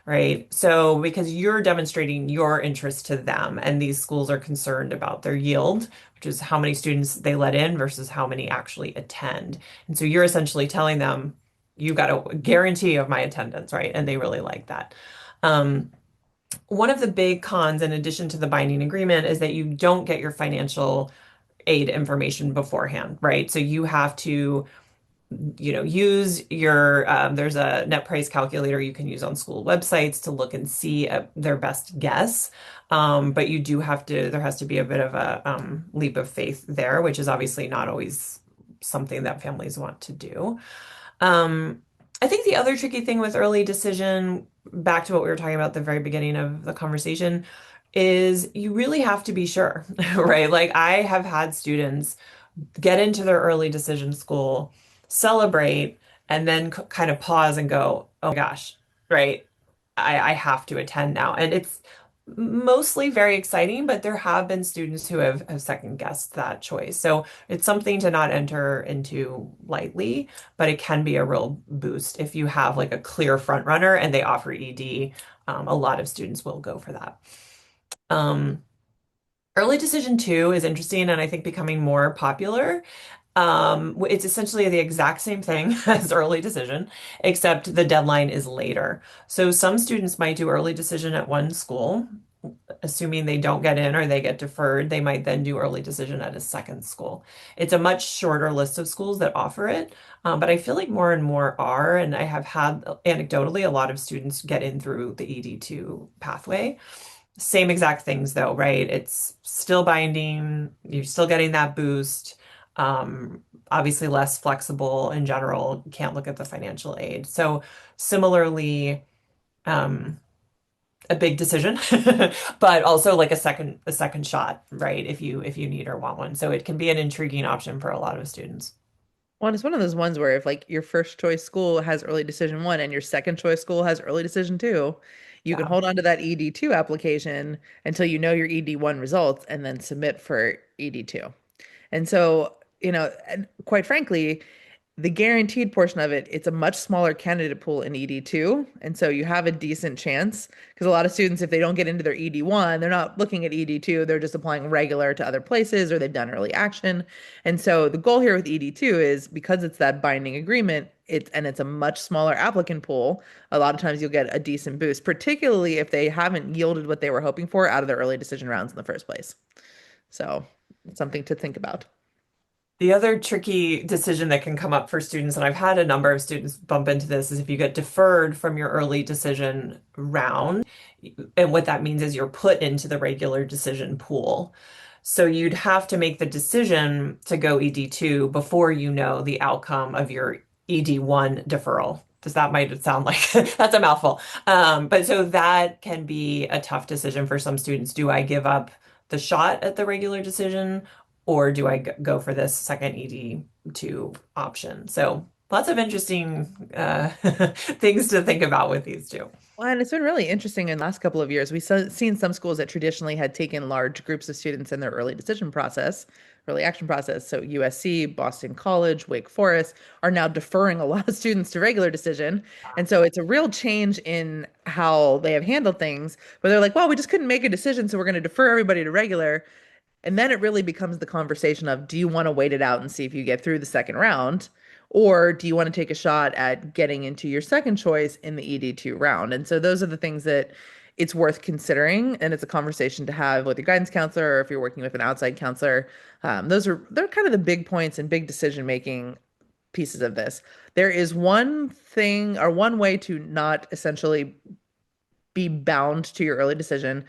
right? So because you're demonstrating your interest to them, and these schools are concerned about their yield, which is how many students they let in versus how many actually attend. And so you're essentially telling them, you got a guarantee of my attendance, right? And they really like that. Um, One of the big cons, in addition to the binding agreement, is that you don't get your financial aid information beforehand, right? So you have to use your there's a net price calculator you can use on school websites to look and see their best guess. But you do have to, there has to be a bit of a leap of faith there, which is obviously not always something that families want to do. Um, I think the other tricky thing with early decision, back to what we were talking about at the very beginning of the conversation, is you really have to be sure, right? Like I have had students get into their early decision school, celebrate, and then kind of pause and go, oh my gosh, right? I have to attend now. And it's mostly very exciting, but there have been students who have second guessed that choice. So it's something to not enter into lightly, but it can be a real boost if you have like a clear front runner and they offer ED. A lot of students will go for that. Um, Early decision two is interesting and I think becoming more popular. It's essentially the exact same thing as early decision, except the deadline is later. So some students might do early decision at one school, assuming they don't get in or they get deferred, they might then do early decision at a second school. It's a much shorter list of schools that offer it, but I feel like more and more are, and I have had anecdotally a lot of students get in through the ED2 pathway. Same exact things though, right? It's still binding, you're still getting that boost. Obviously less flexible in general, can't look at the financial aid. So similarly, um, a big decision, but also like a second shot, right? If you need or want one. So it can be an intriguing option for a lot of students. Well, it's one of those ones where if like your first choice school has early decision one and your second choice school has early decision two, you can Yeah. hold on to that ED2 application until you know your ED1 results and then submit for ED2. And so, and quite frankly, the guaranteed portion of it, it's a much smaller candidate pool in ED2. And so you have a decent chance because a lot of students, if they don't get into their ED1, they're not looking at ED2, they're just applying regular to other places or they've done early action. And so the goal here with ED2 is because it's that binding agreement, it's a much smaller applicant pool. A lot of times you'll get a decent boost, particularly if they haven't yielded what they were hoping for out of their early decision rounds in the first place. So it's something to think about. The other tricky decision that can come up for students, and I've had a number of students bump into this, is if you get deferred from your early decision round. And what that means is you're put into the regular decision pool. So you'd have to make the decision to go ED2 before you know the outcome of your ED1 deferral. Does that might sound like that's a mouthful. But so that can be a tough decision for some students. Do I give up the shot at the regular decision, or do I go for this second ED2 option? So lots of interesting things to think about with these two. Well, and it's been really interesting in the last couple of years. We've seen some schools that traditionally had taken large groups of students in their early decision process, early action process. So USC, Boston College, Wake Forest are now deferring a lot of students to regular decision. And so it's a real change in how they have handled things. But they're like, well, we just couldn't make a decision, so we're going to defer everybody to regular. And then it really becomes the conversation of, do you want to wait it out and see if you get through the second round? Or do you want to take a shot at getting into your second choice in the ED2 round? And so those are the things that it's worth considering. And it's a conversation to have with your guidance counselor, or if you're working with an outside counselor. They're kind of the big points and big decision making pieces of this. There is one thing or one way to not essentially be bound to your early decision.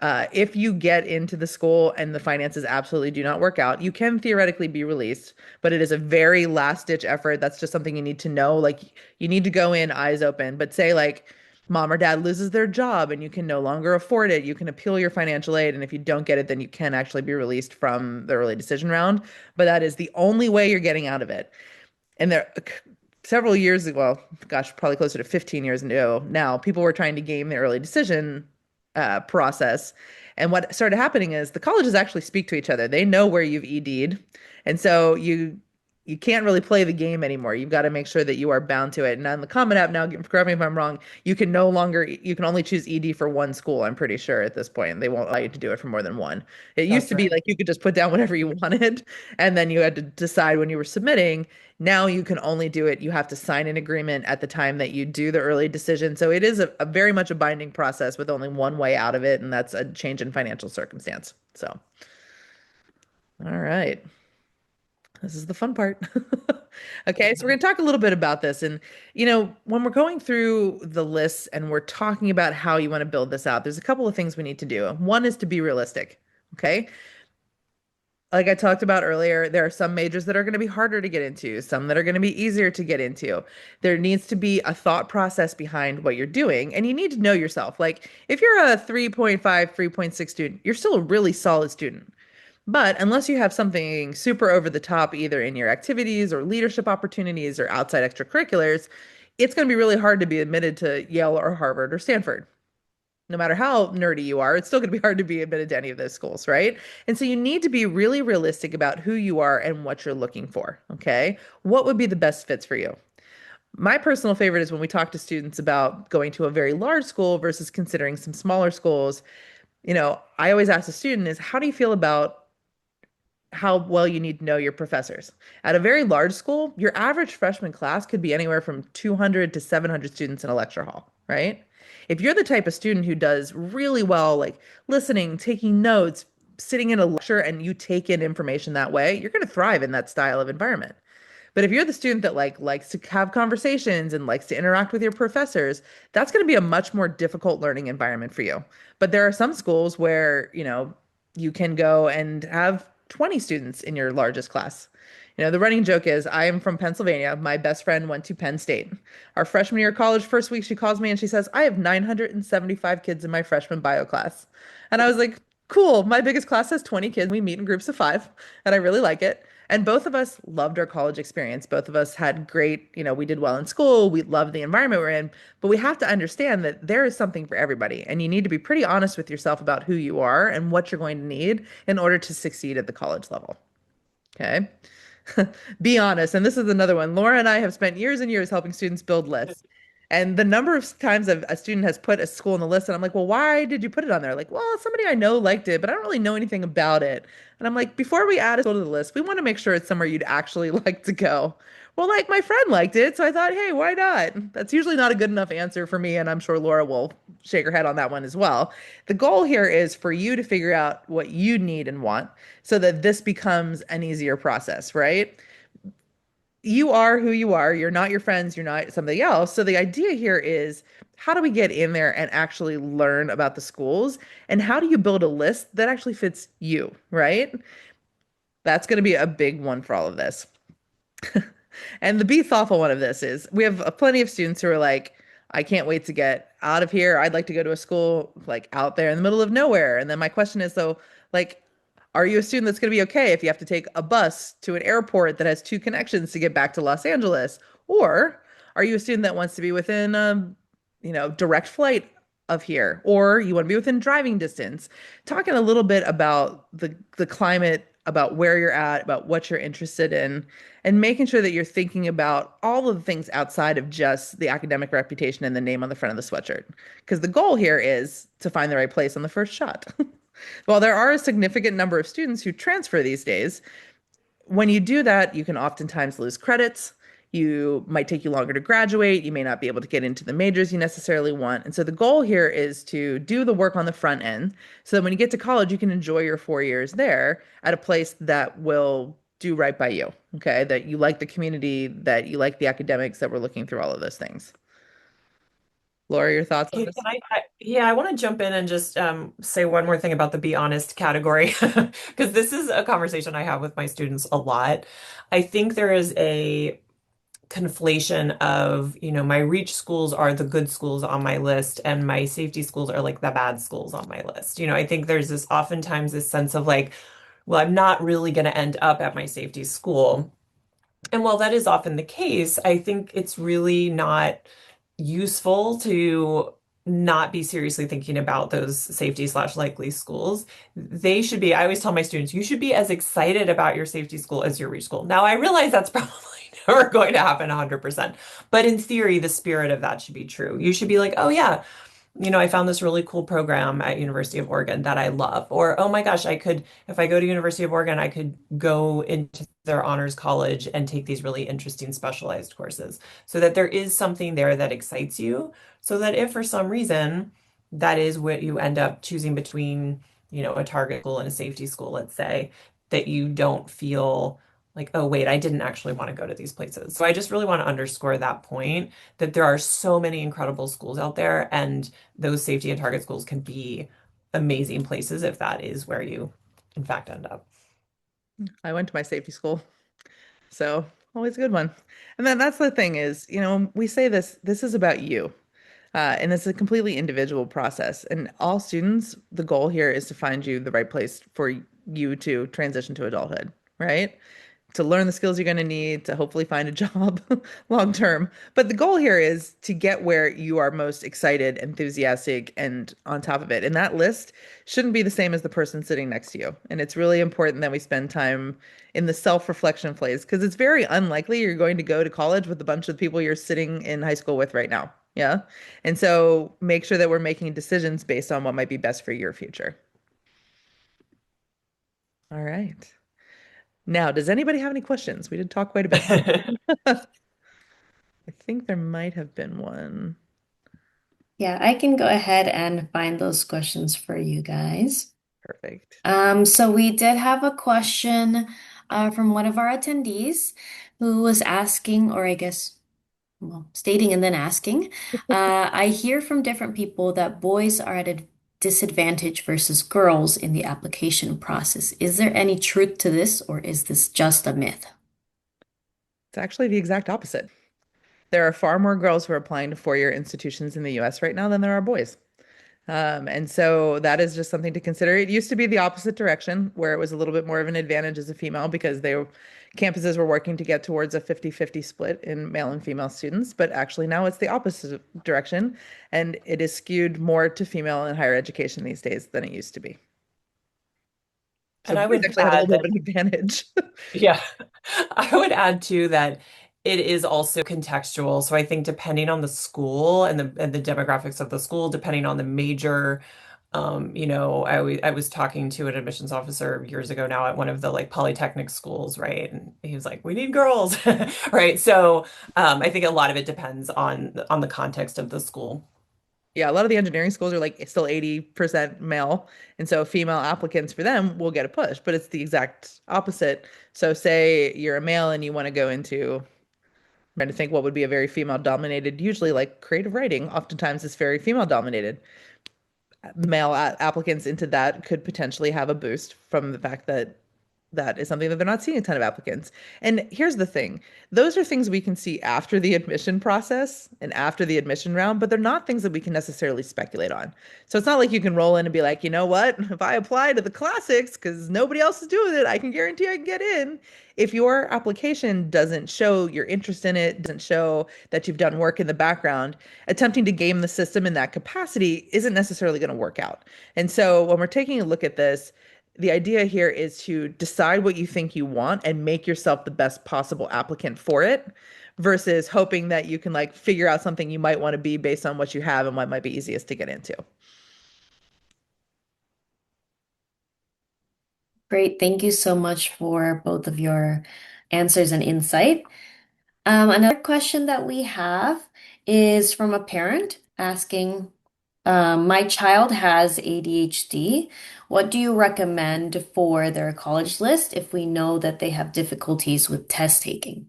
If you get into the school and the finances absolutely do not work out, you can theoretically be released, but it is a very last ditch effort. That's just something you need to know. Like you need to go in eyes open, but say like mom or dad loses their job and you can no longer afford it, you can appeal your financial aid. And if you don't get it, then you can actually be released from the early decision round. But that is the only way you're getting out of it. And there several years ago, well, gosh, probably closer to 15 years ago now, people were trying to game the early decision process. And what started happening is the colleges actually speak to each other. They know where you've ED'd. And so you can't really play the game anymore. You've got to make sure that you are bound to it. And on the Common App now, correct me if I'm wrong, you can only choose ED for one school, I'm pretty sure at this point. They won't allow you to do it for more than one. It used That's to be right. like you could just put down whatever you wanted, and then you had to decide when you were submitting. Now you can only do it. You have to sign an agreement at the time that you do the early decision. So it is a very much a binding process with only one way out of it, and that's a change in financial circumstance. So, all right. This is the fun part. Okay, so we're going to talk a little bit about this. And, when we're going through the lists and we're talking about how you want to build this out, there's a couple of things we need to do. One is to be realistic. Okay. Like I talked about earlier, there are some majors that are going to be harder to get into, some that are going to be easier to get into. There needs to be a thought process behind what you're doing, and you need to know yourself. Like, if you're a 3.5, 3.6 student, you're still a really solid student. But unless you have something super over the top, either in your activities or leadership opportunities or outside extracurriculars, it's going to be really hard to be admitted to Yale or Harvard or Stanford. No matter how nerdy you are, it's still going to be hard to be admitted to any of those schools, right? And so you need to be really realistic about who you are and what you're looking for, okay? What would be the best fits for you? My personal favorite is when we talk to students about going to a very large school versus considering some smaller schools. I always ask the student is how do you feel about how well you need to know your professors? At a very large school, your average freshman class could be anywhere from 200 to 700 students in a lecture hall, right? If you're the type of student who does really well, like listening, taking notes, sitting in a lecture, and you take in information that way, you're going to thrive in that style of environment. But if you're the student that likes to have conversations and likes to interact with your professors, that's going to be a much more difficult learning environment for you. But there are some schools where, you can go and have 20 students in your largest class. The running joke is I am from Pennsylvania. My best friend went to Penn State. Our freshman year of college, first week, she calls me and she says, I have 975 kids in my freshman bio class. And I was like, cool. My biggest class has 20 kids. We meet in groups of five, and I really like it. And both of us loved our college experience. Both of us had great, we did well in school. We loved the environment we're in. But we have to understand that there is something for everybody. And you need to be pretty honest with yourself about who you are and what you're going to need in order to succeed at the college level. Okay. Be honest. And this is another one. Laura and I have spent years and years helping students build lists. And the number of times a student has put a school on the list, and I'm like, well, why did you put it on there? Like, well, somebody I know liked it, but I don't really know anything about it. And I'm like, before we add a school to the list, we want to make sure it's somewhere you'd actually like to go. Well, like my friend liked it, so I thought, hey, why not? That's usually not a good enough answer for me, and I'm sure Laura will shake her head on that one as well. The goal here is for you to figure out what you need and want so that this becomes an easier process, right? You are who you are. You're not your friends. You're not something else. So the idea here is how do we get in there and actually learn about the schools? And how do you build a list that actually fits you, right? That's going to be a big one for all of this. And the be thoughtful one of this is we have plenty of students who are like, I can't wait to get out of here. I'd like to go to a school like out there in the middle of nowhere. And then my question is though, like, are you a student that's going to be okay if you have to take a bus to an airport that has two connections to get back to Los Angeles? Or are you a student that wants to be within direct flight of here, or you want to be within driving distance? Talking a little bit about the climate, about where you're at, about what you're interested in, and making sure that you're thinking about all of the things outside of just the academic reputation and the name on the front of the sweatshirt. Because the goal here is to find the right place on the first shot. Well, there are a significant number of students who transfer these days. When you do that, you can oftentimes lose credits. You might take you longer to graduate. You may not be able to get into the majors you necessarily want. And so the goal here is to do the work on the front end so that when you get to college, you can enjoy your 4 years there at a place that will do right by you. Okay. That you like the community, that you like the academics, that we're looking through all of those things. Laura, your thoughts on Hey, this? yeah, I want to jump in and just say one more thing about the be honest category, because this is a conversation I have with my students a lot. I think there is a conflation of, my reach schools are the good schools on my list, and my safety schools are like the bad schools on my list. I think there's this oftentimes this sense of like, well, I'm not really going to end up at my safety school. And while that is often the case, I think it's really not useful to not be seriously thinking about those safety slash likely schools. They should be, I always tell my students, you should be as excited about your safety school as your reach school. Now, I realize that's probably never going to happen 100%, but in theory, the spirit of that should be true. You should be like, oh, yeah, I found this really cool program at University of Oregon that I love. Or, oh my gosh, if I go to University of Oregon, I could go into their honors college and take these really interesting specialized courses. So that there is something there that excites you. So that if for some reason that is what you end up choosing between, a target school and a safety school, let's say, that you don't feel like, oh, wait, I didn't actually want to go to these places. So I just really want to underscore that point that there are so many incredible schools out there, and those safety and target schools can be amazing places if that is where you, in fact, end up. I went to my safety school, so always a good one. And then that's the thing is, we say this is about you. And it's a completely individual process. And all students, the goal here is to find you the right place for you to transition to adulthood, right? To learn the skills you're going to need to hopefully find a job long term. But the goal here is to get where you are most excited, enthusiastic, and on top of it. And that list shouldn't be the same as the person sitting next to you. And it's really important that we spend time in the self-reflection phase because it's very unlikely you're going to go to college with a bunch of people you're sitting in high school with right now. Yeah. And so make sure that we're making decisions based on what might be best for your future. All right. Now, does anybody have any questions? We did talk quite a bit. I think there might have been one. Yeah, I can go ahead and find those questions for you guys. Perfect. So we did have a question from one of our attendees who was asking, or I guess, well, stating and then asking, I hear from different people that boys are at a disadvantage versus girls in the application process. Is there any truth to this, or is this just a myth? It's actually the exact opposite. There are far more girls who are applying to four-year institutions in the US right now than there are boys. And so that is just something to consider. It used to be the opposite direction, where it was a little bit more of an advantage as a female because campuses were working to get towards a 50-50 split in male and female students. But actually now it's the opposite direction, and it is skewed more to female in higher education these days than it used to be. So And I boys would actually have a little add bit of that, an advantage. yeah, I would add too that it is also contextual. So I think depending on the school and the demographics of the school, depending on the major, I was talking to an admissions officer years ago now at one of the like polytechnic schools, right? And he was like, "We need girls," right? So I think a lot of it depends on the context of the school. Yeah, a lot of the engineering schools are like still 80% male. And so female applicants for them will get a push, but it's the exact opposite. So say you're a male and you want to go into, I'm trying to think what would be a very female dominated, usually like creative writing, oftentimes is very female dominated. Male applicants into that could potentially have a boost from the fact that that is something that they're not seeing a ton of applicants. And here's the thing. Those are things we can see after the admission process and after the admission round, but they're not things that we can necessarily speculate on. So it's not like you can roll in and be like, you know what? If I apply to the classics because nobody else is doing it, I can guarantee I can get in. If your application doesn't show your interest in it, doesn't show that you've done work in the background, attempting to game the system in that capacity isn't necessarily going to work out. And so when we're taking a look at this, the idea here is to decide what you think you want and make yourself the best possible applicant for it versus hoping that you can like figure out something you might want to be based on what you have and what might be easiest to get into. Great. Thank you so much for both of your answers and insight. Another question that we have is from a parent asking, my child has ADHD. What do you recommend for their college list if we know that they have difficulties with test taking?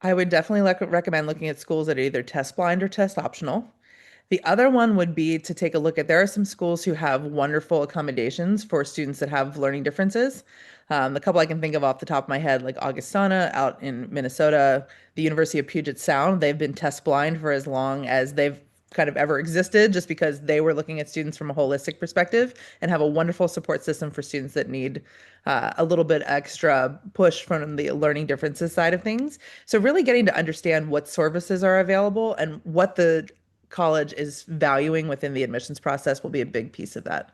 I would definitely recommend looking at schools that are either test blind or test optional. The other one would be to take a look at there are some schools who have wonderful accommodations for students that have learning differences. The couple I can think of off the top of my head, like Augustana out in Minnesota, the University of Puget Sound, they've been test blind for as long as they've kind of ever existed, just because they were looking at students from a holistic perspective and have a wonderful support system for students that need a little bit extra push from the learning differences side of things. So really getting to understand what services are available and what the college is valuing within the admissions process will be a big piece of that.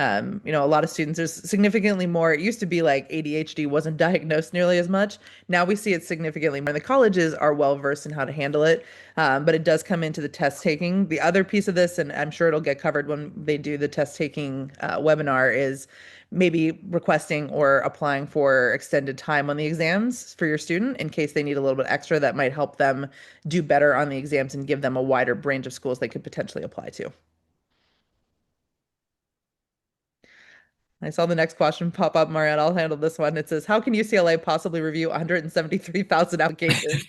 A lot of students, there's significantly more. It used to be like ADHD wasn't diagnosed nearly as much. Now we see it significantly more. The colleges are well versed in how to handle it, but it does come into the test taking. The other piece of this, and I'm sure it'll get covered when they do the test taking webinar, is maybe requesting or applying for extended time on the exams for your student in case they need a little bit extra that might help them do better on the exams and give them a wider range of schools they could potentially apply to. I saw the next question pop up, Mariette. I'll handle this one. It says, how can UCLA possibly review 173,000 applications?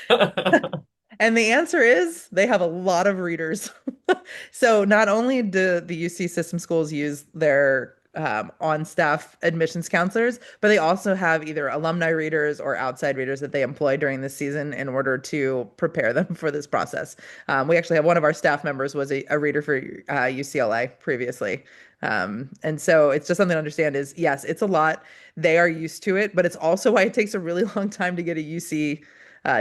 And the answer is they have a lot of readers. So not only do the UC system schools use their on-staff admissions counselors, but they also have either alumni readers or outside readers that they employ during this season in order to prepare them for this process. We actually have one of our staff members was a reader for UCLA previously. And so it's just something to understand is yes, it's a lot. They are used to it, but it's also why it takes a really long time to get a UC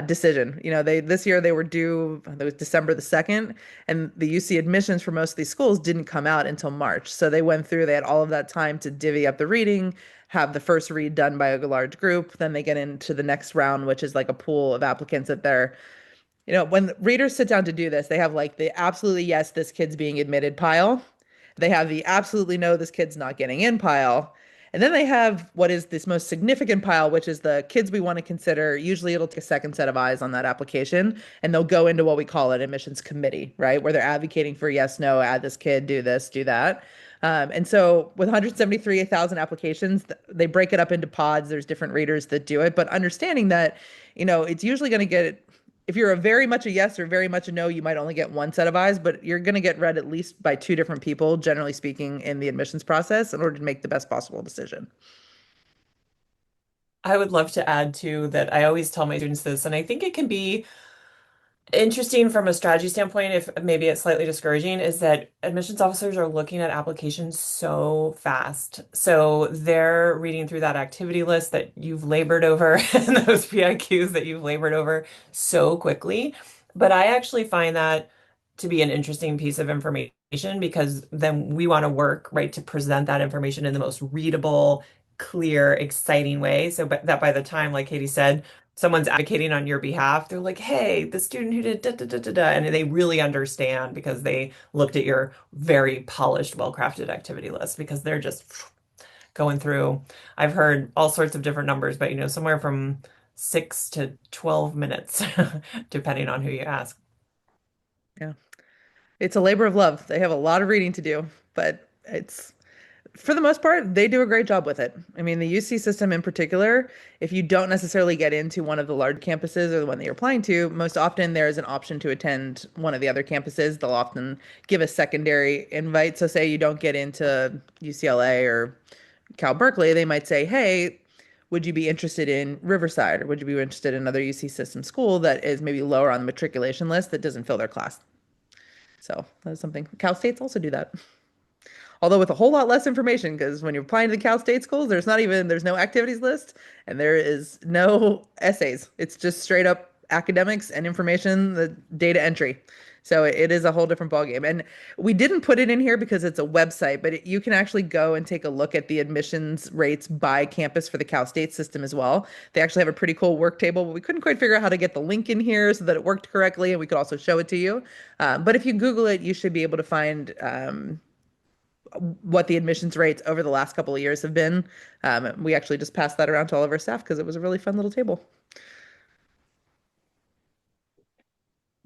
decision. They this year they were due, it was December the 2nd, and the UC admissions for most of these schools didn't come out until March. So they went through, they had all of that time to divvy up the reading, have the first read done by a large group, then they get into the next round, which is like a pool of applicants that when readers sit down to do this, they have like the absolutely yes, this kid's being admitted pile. They have the absolutely no, this kid's not getting in pile. And then they have what is this most significant pile, which is the kids we want to consider. Usually it'll take a second set of eyes on that application, and they'll go into what we call an admissions committee, right? Where they're advocating for yes, no, add this kid, do this, do that. And so with 173,000 applications, they break it up into pods. There's different readers that do it, but understanding that, it's usually going to get if you're a very much a yes or very much a no, you might only get one set of eyes, but you're going to get read at least by two different people, generally speaking, in the admissions process in order to make the best possible decision. I would love to add too that I always tell my students this, and I think it can be interesting from a strategy standpoint, if maybe it's slightly discouraging, is that admissions officers are looking at applications so fast. So they're reading through that activity list that you've labored over and those PIQs that you've labored over so quickly. But I actually find that to be an interesting piece of information because then we want to work, right, to present that information in the most readable, clear, exciting way. So that by the time, like Katie said, someone's advocating on your behalf, they're like, hey, the student who did da da da da da, and they really understand because they looked at your very polished, well-crafted activity list because they're just going through. I've heard all sorts of different numbers, but somewhere from 6 to 12 minutes, depending on who you ask. Yeah. It's a labor of love. They have a lot of reading to do, but for the most part, they do a great job with it. I mean, the UC system in particular, if you don't necessarily get into one of the large campuses or the one that you're applying to, most often there is an option to attend one of the other campuses. They'll often give a secondary invite. So say you don't get into UCLA or Cal Berkeley, they might say, hey, would you be interested in Riverside or would you be interested in another UC system school that is maybe lower on the matriculation list that doesn't fill their class? So that's something. Cal States also do that. Although with a whole lot less information, because when you're applying to the Cal State schools, there's no activities list and there is no essays. It's just straight up academics and information, the data entry. So it is a whole different ballgame. And we didn't put it in here because it's a website, but you can actually go and take a look at the admissions rates by campus for the Cal State system as well. They actually have a pretty cool work table, but we couldn't quite figure out how to get the link in here so that it worked correctly and we could also show it to you. But if you Google it, you should be able to find what the admissions rates over the last couple of years have been. We actually just passed that around to all of our staff because it was a really fun little table.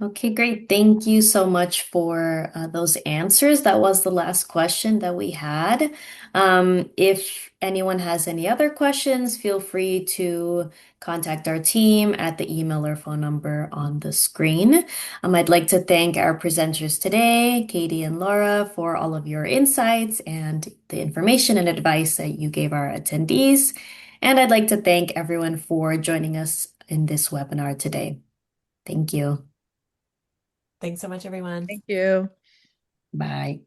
Okay, great. Thank you so much for those answers. That was the last question that we had. If anyone has any other questions, feel free to contact our team at the email or phone number on the screen. I'd like to thank our presenters today, Katie and Laura, for all of your insights and the information and advice that you gave our attendees. And I'd like to thank everyone for joining us in this webinar today. Thank you. Thanks so much, everyone. Thank you. Bye.